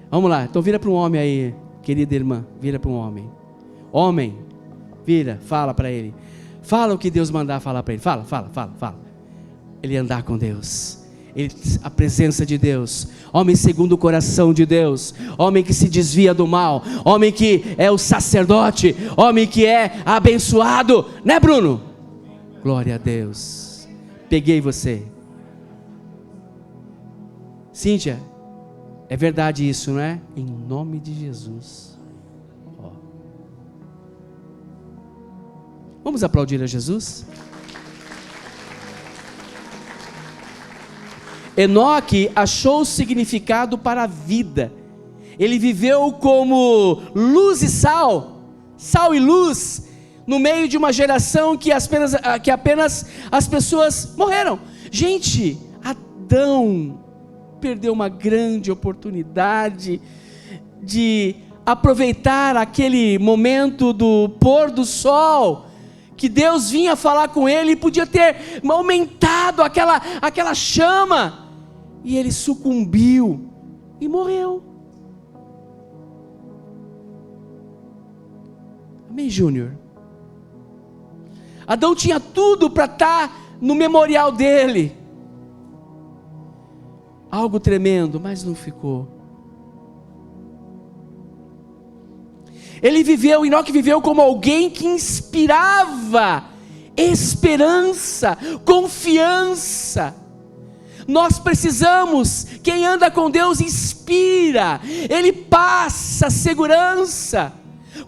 Vamos lá, então vira para um homem aí, querida irmã, vira para um homem. Homem, vira, fala para ele. Fala o que Deus mandar falar para ele. Fala. Ele andar com Deus. A presença de Deus. Homem segundo o coração de Deus. Homem que se desvia do mal. Homem que é o sacerdote. Homem que é abençoado. Né, Bruno? Glória a Deus. Peguei você. Cíntia, é verdade isso, não é? Em nome de Jesus. Vamos aplaudir a Jesus? Enoque achou significado para a vida. Ele viveu como luz e sal e luz, no meio de uma geração que apenas as pessoas morreram. Gente, Adão perdeu uma grande oportunidade de aproveitar aquele momento do pôr do sol, que Deus vinha falar com ele e podia ter aumentado aquela chama, e ele sucumbiu e morreu. Amém, Júnior? Adão tinha tudo para estar no memorial dele, algo tremendo, mas não ficou. Enoque viveu como alguém que inspirava esperança, confiança. Nós precisamos, quem anda com Deus inspira, ele passa segurança.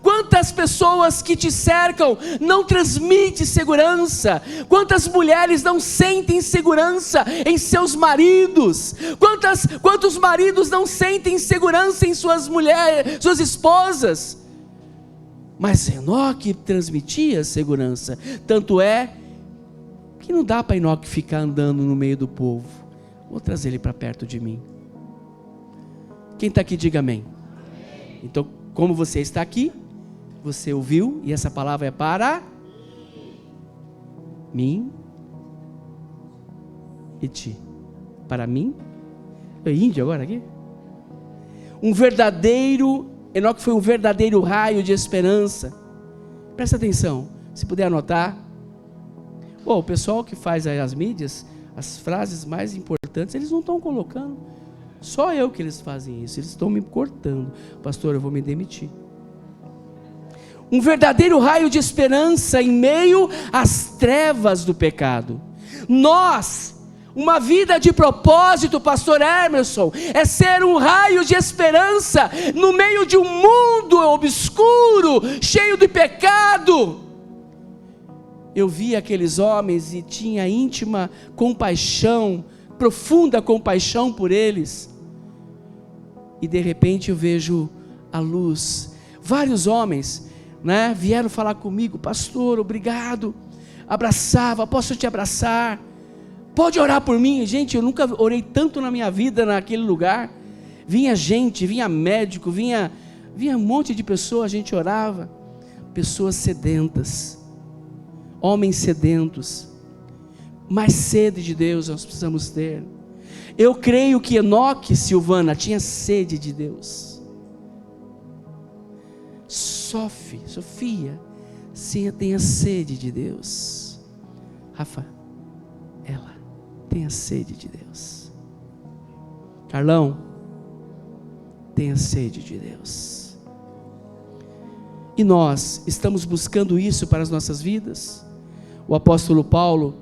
Quantas pessoas que te cercam não transmitem segurança? Quantas mulheres não sentem segurança em seus maridos? Quantos maridos não sentem segurança em suas mulheres, suas esposas? Mas Enoque transmitia segurança. Tanto é que não dá para Enoque ficar andando no meio do povo. Vou trazer ele para perto de mim. Quem está aqui, diga amém. Então, como você está aqui, você ouviu, e essa palavra é para mim e ti. Para mim? É índio agora aqui? Enoque foi um verdadeiro raio de esperança. Presta atenção, se puder anotar. O pessoal que faz aí as mídias, as frases mais importantes, eles não estão colocando. Só eu que eles fazem isso, eles estão me cortando. Pastor, eu vou me demitir. Um verdadeiro raio de esperança em meio às trevas do pecado. Uma vida de propósito, pastor Emerson, é ser um raio de esperança no meio de um mundo obscuro, cheio de pecado. Eu vi aqueles homens e tinha íntima compaixão, profunda compaixão por eles. E de repente eu vejo a luz. Vários homens, vieram falar comigo, pastor, obrigado. Abraçava, posso te abraçar? Pode orar por mim? Gente, eu nunca orei tanto na minha vida naquele lugar. Vinha gente, vinha médico, vinha um monte de pessoas, a gente orava. Pessoas sedentas, homens sedentos. Mais sede de Deus nós precisamos ter. Eu creio que Enoque, Silvana, tinha sede de Deus. Sofia, tenha sede de Deus. Rafa, ela tenha sede de Deus. Carlão, tenha sede de Deus. E nós estamos buscando isso para as nossas vidas? O apóstolo Paulo,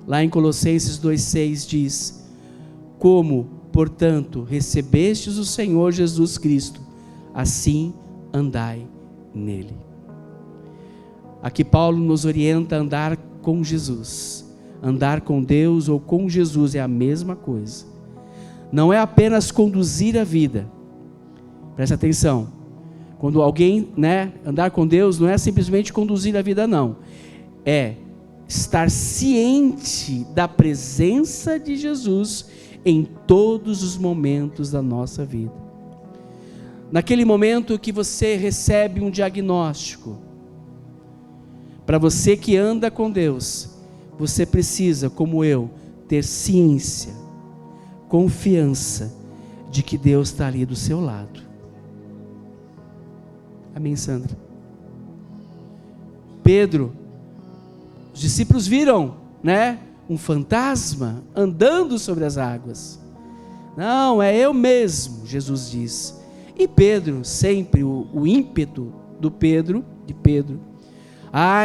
lá em Colossenses 2,6 diz: como, portanto, recebestes o Senhor Jesus Cristo, assim andai nele. Aqui Paulo nos orienta a andar com Jesus. Andar com Deus ou com Jesus é a mesma coisa. Não é apenas conduzir a vida. Presta atenção. Quando alguém, andar com Deus não é simplesmente conduzir a vida, não. É estar ciente da presença de Jesus em todos os momentos da nossa vida. Naquele momento que você recebe um diagnóstico, Para você que anda com Deus, você precisa, como eu, ter ciência, confiança de que Deus está ali do seu lado. Amém, Sandra? Pedro, os discípulos viram, né, um fantasma andando sobre as águas. Não, é eu mesmo, Jesus diz. E Pedro, sempre o ímpeto de Pedro,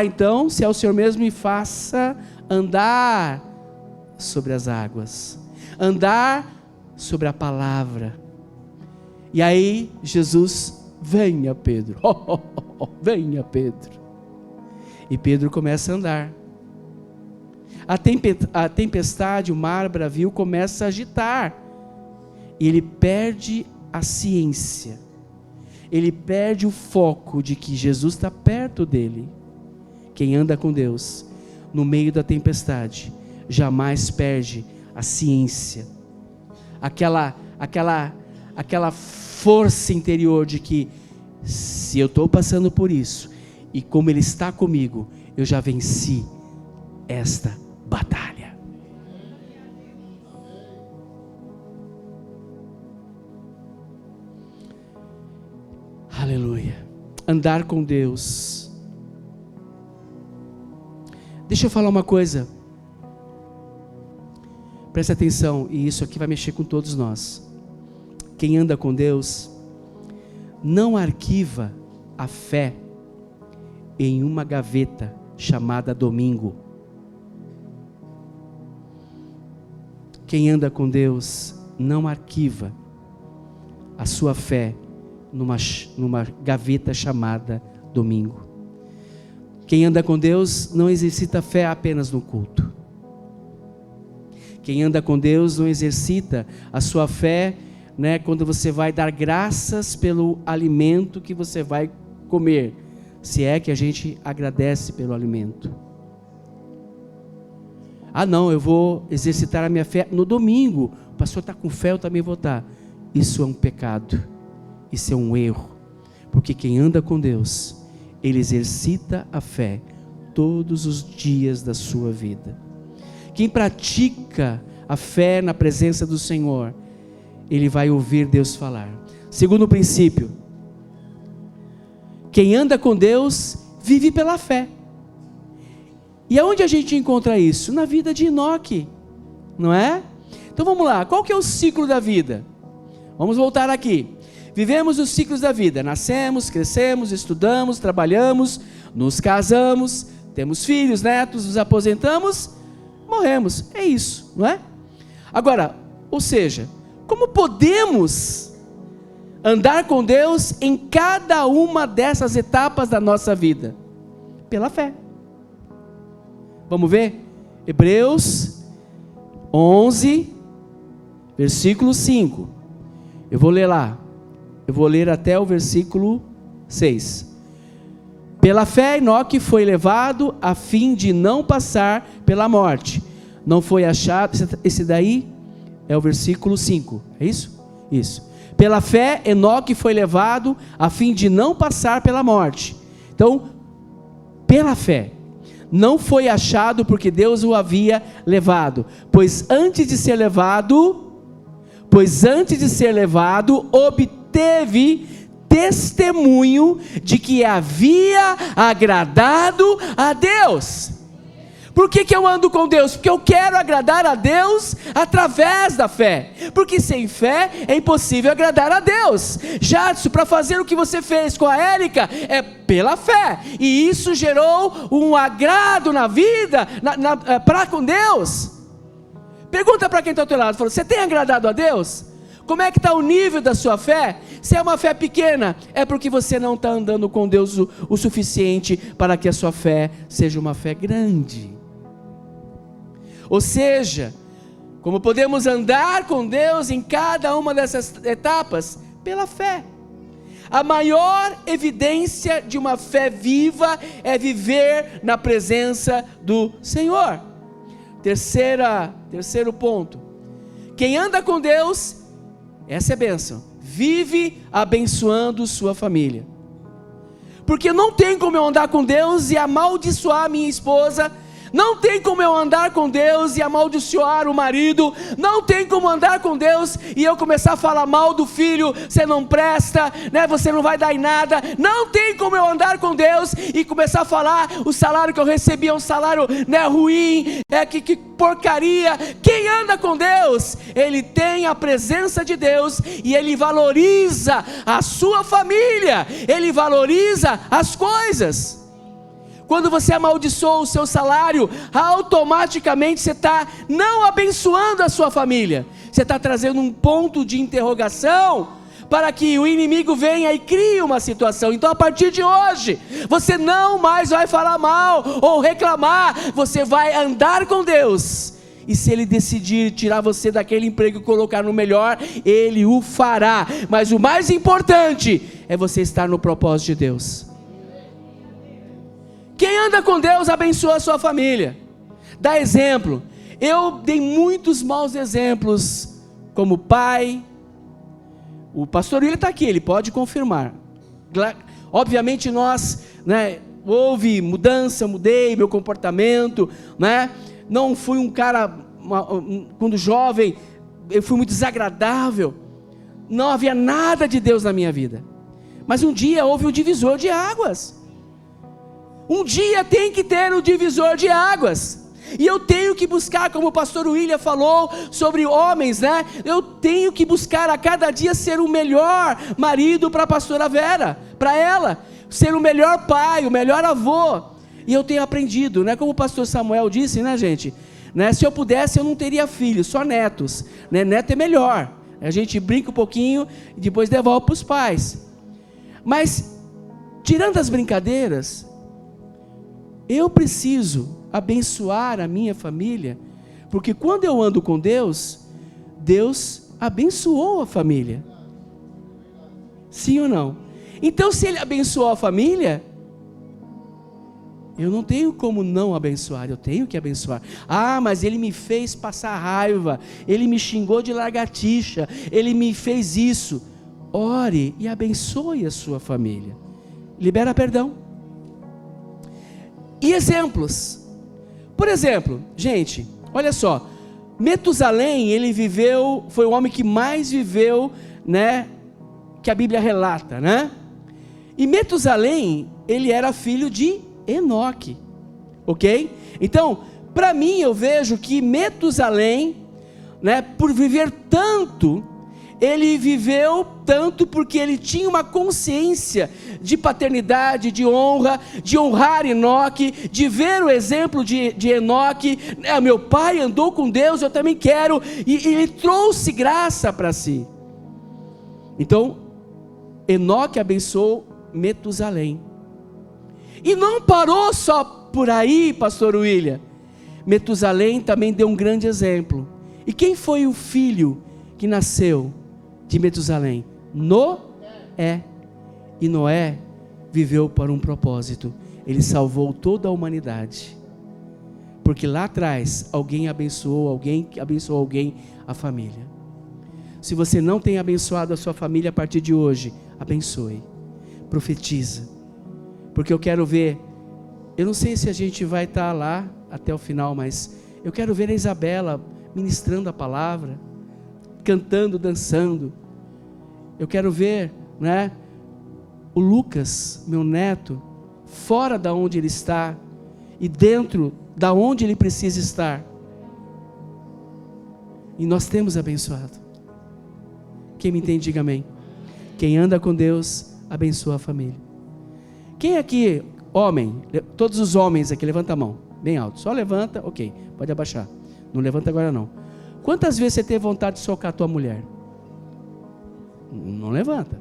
então, se é o Senhor mesmo, me faça andar sobre as águas, andar sobre a palavra. E aí Jesus, venha Pedro, venha Pedro. E Pedro começa a andar. A tempestade, o mar bravio começa a agitar. E ele perde a ciência. Ele perde o foco de que Jesus está perto dele. Quem anda com Deus, no meio da tempestade, jamais perde a ciência. Aquela força interior de que, se eu estou passando por isso, e como Ele está comigo, eu já venci esta batalha. Aleluia. Andar com Deus. Deixa eu falar uma coisa. Preste atenção, e isso aqui vai mexer com todos nós. Quem anda com Deus não arquiva a fé em uma gaveta chamada domingo. Quem anda com Deus não arquiva a sua fé numa gaveta chamada domingo. Quem anda com Deus não exercita fé apenas no culto. Quem anda com Deus não exercita a sua fé, né, quando você vai dar graças pelo alimento que você vai comer, se é que a gente agradece pelo alimento. Não, eu vou exercitar a minha fé no domingo. O pastor está com fé, eu também vou estar. Isso é um pecado. Isso é um erro. Porque quem anda com Deus, ele exercita a fé todos os dias da sua vida. Quem pratica a fé na presença do Senhor, ele vai ouvir Deus falar. Segundo princípio, quem anda com Deus vive pela fé. E aonde a gente encontra isso? Na vida de Enoque, não é? Então vamos lá, qual que é o ciclo da vida? Vamos voltar aqui. Vivemos os ciclos da vida, nascemos, crescemos, estudamos, trabalhamos, nos casamos, temos filhos, netos, nos aposentamos, morremos, é isso, não é? Agora, ou seja, como podemos andar com Deus em cada uma dessas etapas da nossa vida? Pela fé. Vamos ver? Hebreus 11, versículo 5. Eu vou ler lá. Eu vou ler até o versículo 6. Pela fé, Enoque foi levado a fim de não passar pela morte. Não foi achado. Esse daí é o versículo 5. É isso? Isso. Pela fé, Enoque foi levado a fim de não passar pela morte. Então, pela fé. Não foi achado porque Deus o havia levado, pois antes de ser levado, obteve testemunho de que havia agradado a Deus. Por que eu ando com Deus? Porque eu quero agradar a Deus através da fé. Porque sem fé é impossível agradar a Deus. Jadson, para fazer o que você fez com a Érica, é pela fé. E isso gerou um agrado na vida, para com Deus. Pergunta para quem está ao teu lado, você tem agradado a Deus? Como é que está o nível da sua fé? Se é uma fé pequena, é porque você não está andando com Deus o suficiente para que a sua fé seja uma fé grande. Ou seja, como podemos andar com Deus em cada uma dessas etapas? Pela fé. A maior evidência de uma fé viva é viver na presença do Senhor. Terceiro ponto. Quem anda com Deus, essa é a bênção, vive abençoando sua família. Porque não tem como eu andar com Deus e amaldiçoar a minha esposa. Não tem como eu andar com Deus e amaldiçoar o marido. Não tem como andar com Deus e eu começar a falar mal do filho. Você não presta, né? Você não vai dar em nada. Não tem como eu andar com Deus e começar a falar: o salário que eu recebi é um salário, né, ruim, que porcaria. Quem anda com Deus, ele tem a presença de Deus e ele valoriza a sua família. Ele valoriza as coisas. Quando você amaldiçoa o seu salário, automaticamente você está não abençoando a sua família. Você está trazendo um ponto de interrogação para que o inimigo venha e crie uma situação. Então, a partir de hoje, você não mais vai falar mal ou reclamar. Você vai andar com Deus. E se Ele decidir tirar você daquele emprego e colocar no melhor, Ele o fará. Mas o mais importante é você estar no propósito de Deus. Quem anda com Deus abençoa a sua família. Dá exemplo. Eu dei muitos maus exemplos como pai. O pastor William está aqui, ele pode confirmar. Obviamente nós, né, houve mudança, mudei meu comportamento, né? Não fui um cara, quando jovem, eu fui muito desagradável. Não havia nada de Deus na minha vida. Mas um dia houve um divisor de águas. Um dia tem que ter um divisor de águas. E eu tenho que buscar, como o pastor William falou sobre homens, né? Eu tenho que buscar a cada dia ser o melhor marido para a pastora Vera, para ela, ser o melhor pai, o melhor avô. E eu tenho aprendido, né? Como o pastor Samuel disse, né, gente? Né? Se eu pudesse, eu não teria filhos, só netos, né? Neto é melhor. A gente brinca um pouquinho e depois devolve para os pais. Mas, tirando as brincadeiras, eu preciso abençoar a minha família, porque quando eu ando com Deus, Deus abençoou a família. Sim ou não? Então, se Ele abençoou a família, eu não tenho como não abençoar, eu tenho que abençoar. Ah, mas ele me fez passar raiva, ele me xingou de lagartixa, ele me fez isso. Ore e abençoe a sua família. Libera perdão. E exemplos. Por exemplo, gente, olha só. Metusalém, ele viveu, foi o homem que mais viveu, né? Que a Bíblia relata, né? E Metusalém, ele era filho de Enoque, ok? Então, para mim eu vejo que Metusalém, né, por viver tanto, ele viveu tanto porque ele tinha uma consciência de paternidade, de honra, de honrar Enoque, de ver o exemplo de Enoque, né, meu pai andou com Deus, eu também quero, e ele trouxe graça para si. Então, Enoque abençoou Metusalém. E não parou só por aí, pastor William. Metusalém também deu um grande exemplo. E quem foi o filho que nasceu de Metusalém? Noé. E Noé viveu para um propósito. Ele salvou toda a humanidade. Porque lá atrás, alguém abençoou alguém, a família. Se você não tem abençoado a sua família a partir de hoje, abençoe. Profetiza. Porque eu quero ver, eu não sei se a gente vai estar lá até o final, mas eu quero ver a Isabela ministrando a palavra, cantando, dançando. Eu quero ver, né, o Lucas, meu neto, fora da onde ele está e dentro da onde ele precisa estar. E nós temos abençoado. Quem me entende, diga amém. Quem anda com Deus, abençoa a família. Quem aqui, homem, todos os homens aqui, levanta a mão, bem alto, só levanta, ok, pode abaixar, não levanta agora não. Quantas vezes você teve vontade de socar a tua mulher? Não levanta.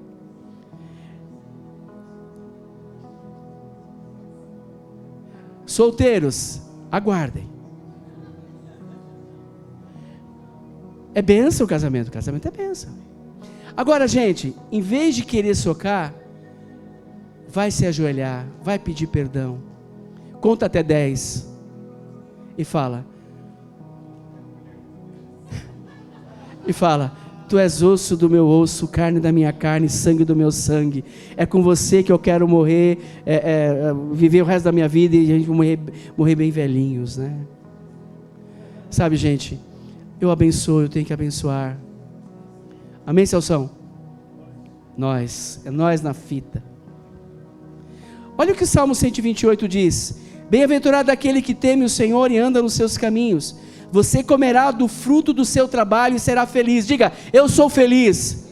Solteiros, aguardem. É bênção o casamento é bênção. Agora, gente, em vez de querer socar, vai se ajoelhar, vai pedir perdão, conta até 10 e fala, Tu és osso do meu osso, carne da minha carne, sangue do meu sangue. É com você que eu quero morrer, viver o resto da minha vida e a gente morrer bem velhinhos, né? Sabe, gente, eu abençoo, eu tenho que abençoar. Amém, Celção? É nós na fita. Olha o que o Salmo 128 diz: bem-aventurado aquele que teme o Senhor e anda nos seus caminhos. Você comerá do fruto do seu trabalho e será feliz. Diga, eu sou feliz.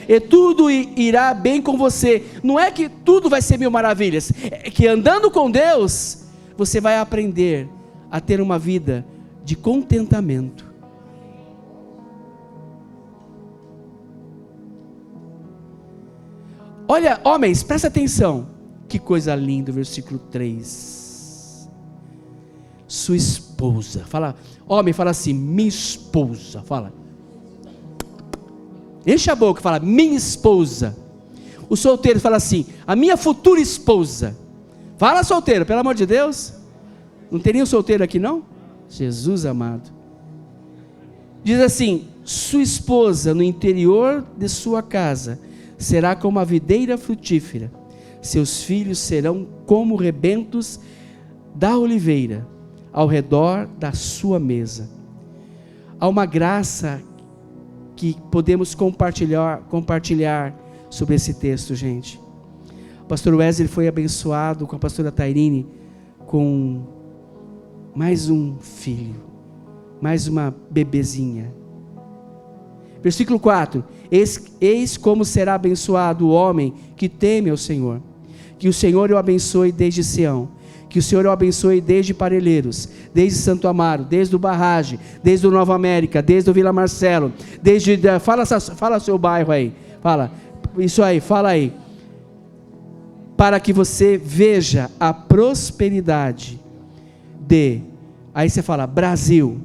E tudo irá bem com você. Não é que tudo vai ser mil maravilhas, é que andando com Deus, você vai aprender a ter uma vida de contentamento. Olha, homens, presta atenção. Que coisa linda, versículo 3. Sua esposa, fala, homem, fala assim, minha esposa, fala. Enche a boca, fala, minha esposa. O solteiro fala assim, a minha futura esposa. Fala, solteiro, pelo amor de Deus. Não tem nenhum solteiro aqui, não? Jesus amado. Diz assim, sua esposa no interior de sua casa será como a videira frutífera. Seus filhos serão como rebentos da oliveira, ao redor da sua mesa. Há uma graça que podemos compartilhar sobre esse texto, gente. O pastor Wesley foi abençoado com a pastora Tairine com mais um filho, mais uma bebezinha. Versículo 4, eis como será abençoado o homem que teme ao Senhor. Que o Senhor o abençoe desde Sião, que o Senhor o abençoe desde Parelheiros, desde Santo Amaro, desde o Barragem, desde o Nova América, desde o Vila Marcelo, fala seu bairro aí, fala, isso aí, fala aí, para que você veja a prosperidade aí você fala, Brasil,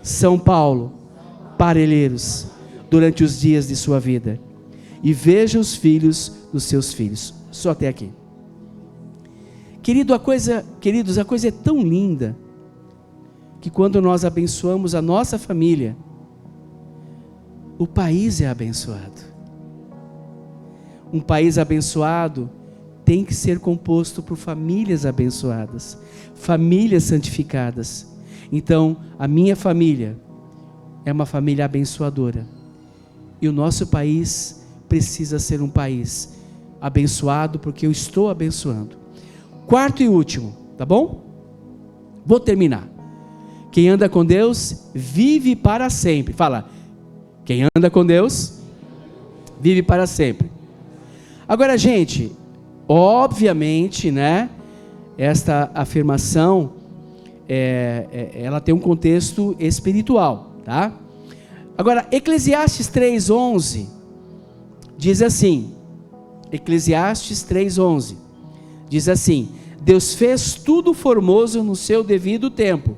São Paulo, Parelheiros, durante os dias de sua vida, e veja os filhos dos seus filhos. Só até aqui. Queridos, a coisa é tão linda, que quando nós abençoamos a nossa família, o país é abençoado. Um país abençoado tem que ser composto por famílias abençoadas, famílias santificadas. Então, a minha família é uma família abençoadora, e o nosso país precisa ser um país abençoado, porque eu estou abençoando. Quarto e último, tá bom? Vou terminar. Quem anda com Deus vive para sempre. Fala, quem anda com Deus vive para sempre. Agora, gente, obviamente, né, esta afirmação ela tem um contexto espiritual, tá? Agora, Eclesiastes 3:11 diz assim, Eclesiastes 3:11 diz assim: Deus fez tudo formoso no seu devido tempo,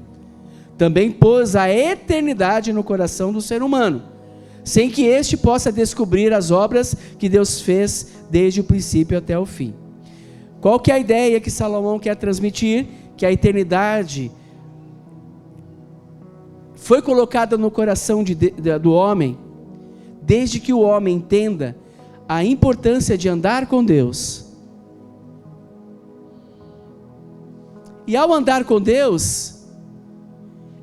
também pôs a eternidade no coração do ser humano, sem que este possa descobrir as obras que Deus fez desde o princípio até o fim. Qual que é a ideia que Salomão quer transmitir? Que a eternidade foi colocada no coração do homem, desde que o homem entenda a importância de andar com Deus. E ao andar com Deus,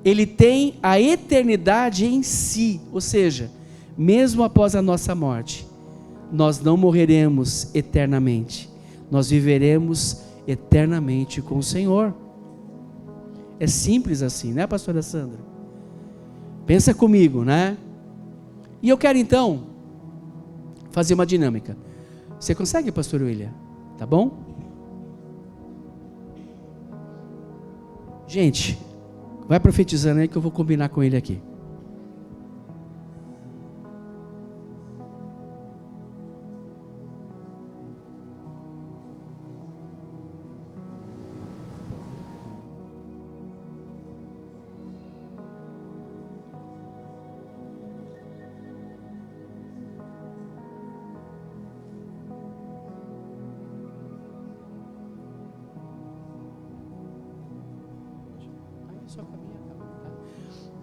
ele tem a eternidade em si, ou seja, mesmo após a nossa morte, nós não morreremos eternamente, nós viveremos eternamente com o Senhor. É simples assim, né, pastora Sandra? Pensa comigo, né? E eu quero então fazer uma dinâmica. Você consegue, pastor William? Tá bom? Gente, vai profetizando aí que eu vou combinar com ele aqui.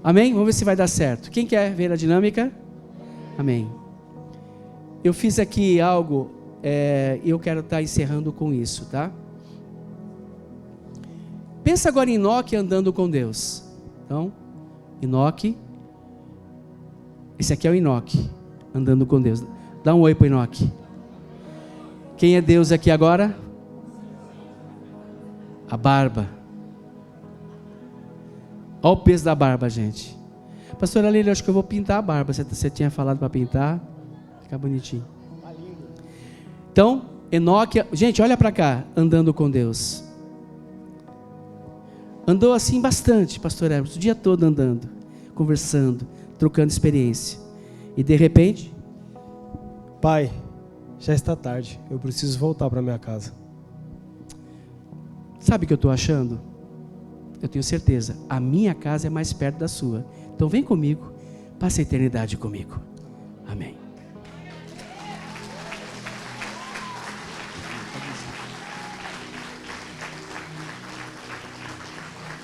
Amém? Vamos ver se vai dar certo. Quem quer ver a dinâmica? Amém. Eu fiz aqui algo, eu quero estar encerrando com isso, tá? Pensa agora em Enoque andando com Deus. Então, Enoque, esse aqui é o Enoque, andando com Deus. Dá um oi para o Enoque. Quem é Deus aqui agora? A barba. Olha o peso da barba, gente. Pastora Lília, acho que eu vou pintar a barba. Você tinha falado para pintar? Fica bonitinho. Então, Enoque, gente, olha para cá, andando com Deus. Andou assim bastante, pastor Hermes, o dia todo andando, conversando, trocando experiência. E de repente, pai, já está tarde, eu preciso voltar para minha casa. Sabe o que eu estou achando? Eu tenho certeza, a minha casa é mais perto da sua. Então vem comigo, passa a eternidade comigo. Amém.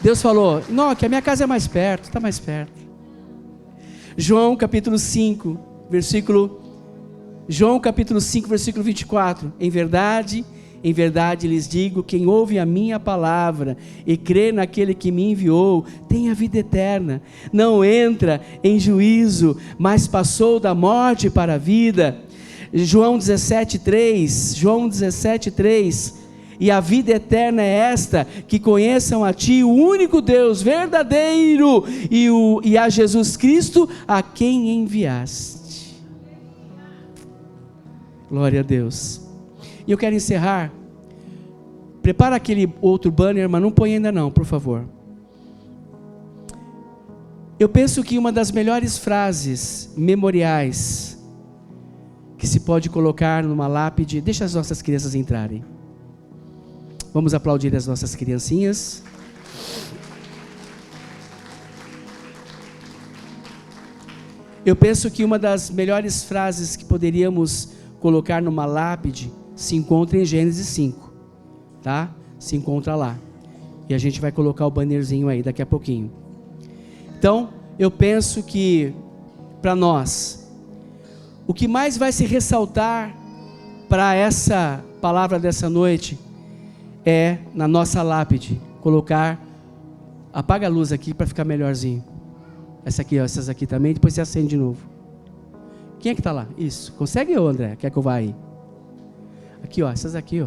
Deus falou, não, que a minha casa é mais perto, está mais perto. João capítulo 5, versículo 24. Em verdade lhes digo, quem ouve a minha palavra e crê naquele que me enviou, tem a vida eterna. Não entra em juízo, mas passou da morte para a vida. João 17:3. E a vida eterna é esta, que conheçam a Ti, o único Deus verdadeiro, e a Jesus Cristo, a quem enviaste. Glória a Deus. E eu quero encerrar. Prepara aquele outro banner, mas não põe ainda não, por favor. Eu penso que uma das melhores frases memoriais que se pode colocar numa lápide, deixa as nossas crianças entrarem. Vamos aplaudir as nossas criancinhas. Eu penso que uma das melhores frases que poderíamos colocar numa lápide se encontra em Gênesis 5, tá? Se encontra lá. E a gente vai colocar o bannerzinho aí daqui a pouquinho. Então, eu penso que, para nós, o que mais vai se ressaltar para essa palavra dessa noite é, na nossa lápide, colocar, apaga a luz aqui para ficar melhorzinho. Essa aqui, ó, essas aqui também, depois você acende de novo. Quem é que está lá? Isso, consegue, ô André? Quer que eu vá aí? Aqui, ó, essas aqui, ó.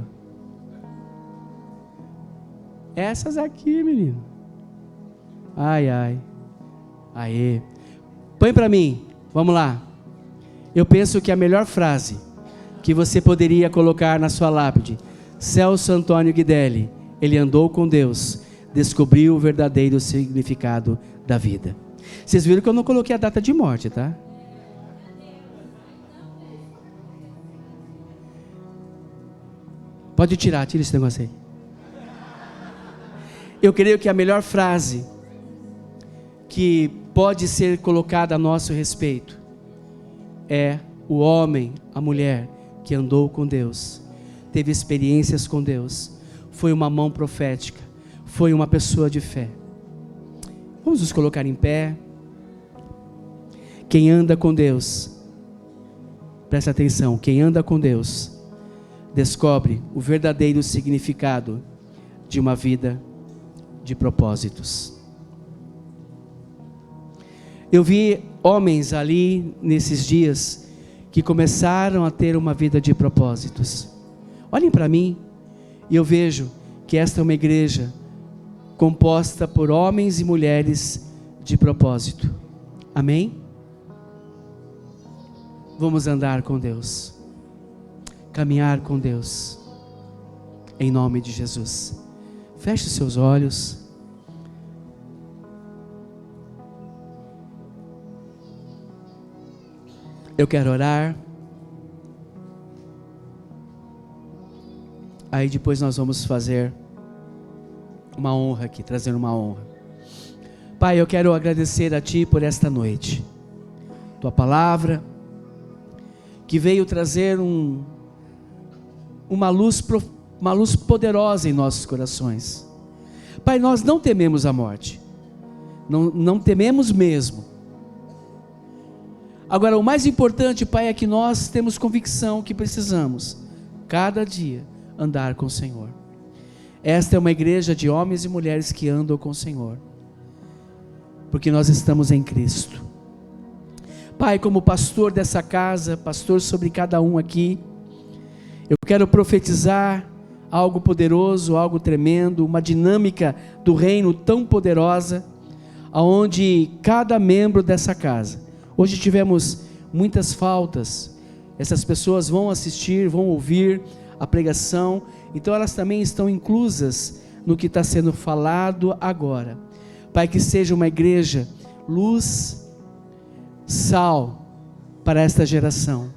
Essas aqui, menino. Ai, ai. Aê. Põe para mim, vamos lá. Eu penso que a melhor frase que você poderia colocar na sua lápide: Celso Antônio Guidelli, ele andou com Deus, descobriu o verdadeiro significado da vida. Vocês viram que eu não coloquei a data de morte, tá? Pode tirar, tira esse negócio aí. Eu creio que a melhor frase que pode ser colocada a nosso respeito é o homem, a mulher que andou com Deus, teve experiências com Deus, foi uma mão profética, foi uma pessoa de fé. Vamos nos colocar em pé. Quem anda com Deus, presta atenção, quem anda com Deus descobre o verdadeiro significado de uma vida de propósitos. Eu vi homens ali nesses dias que começaram a ter uma vida de propósitos. Olhem para mim e eu vejo que esta é uma igreja composta por homens e mulheres de propósito. Amém? Vamos andar com Deus, caminhar com Deus, em nome de Jesus. Feche os seus olhos. Eu quero orar. Aí depois nós vamos fazer uma honra aqui, trazer uma honra. Pai, eu quero agradecer a Ti por esta noite. Tua palavra, que veio trazer uma luz poderosa em nossos corações. Pai, nós não tememos a morte. Não tememos mesmo. Agora, o mais importante, Pai, é que nós temos convicção que precisamos, cada dia, andar com o Senhor. Esta é uma igreja de homens e mulheres que andam com o Senhor, porque nós estamos em Cristo. Pai, como pastor dessa casa, pastor sobre cada um aqui, eu quero profetizar algo poderoso, algo tremendo, uma dinâmica do reino tão poderosa, aonde cada membro dessa casa, hoje tivemos muitas faltas, essas pessoas vão assistir, vão ouvir a pregação, então elas também estão inclusas no que está sendo falado agora. Pai, que seja uma igreja, luz, sal para esta geração,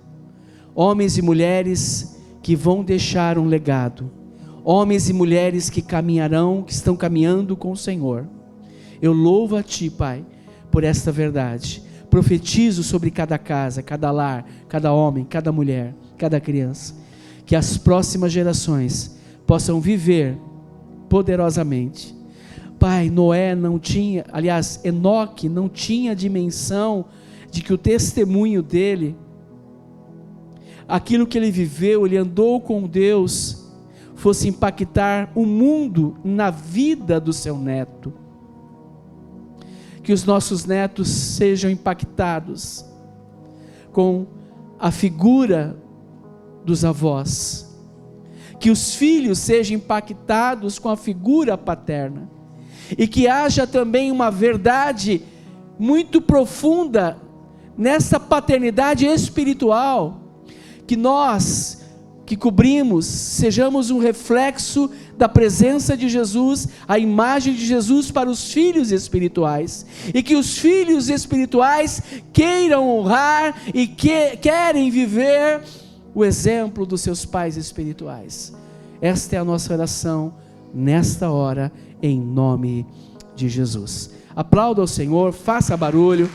homens e mulheres que vão deixar um legado, homens e mulheres que caminharão, que estão caminhando com o Senhor. Eu louvo a Ti, Pai, por esta verdade. Profetizo sobre cada casa, cada lar, cada homem, cada mulher, cada criança, que as próximas gerações possam viver poderosamente. Pai, Noé não tinha, aliás, Enoque não tinha dimensão de que o testemunho dele, aquilo que ele viveu, ele andou com Deus, fosse impactar o mundo na vida do seu neto. Que os nossos netos sejam impactados com a figura dos avós, que os filhos sejam impactados com a figura paterna, e que haja também uma verdade muito profunda nessa paternidade espiritual, que nós que cobrimos sejamos um reflexo da presença de Jesus, a imagem de Jesus para os filhos espirituais, e que os filhos espirituais queiram honrar e querem viver o exemplo dos seus pais espirituais. Esta é a nossa oração nesta hora, em nome de Jesus. Aplauda ao Senhor, faça barulho.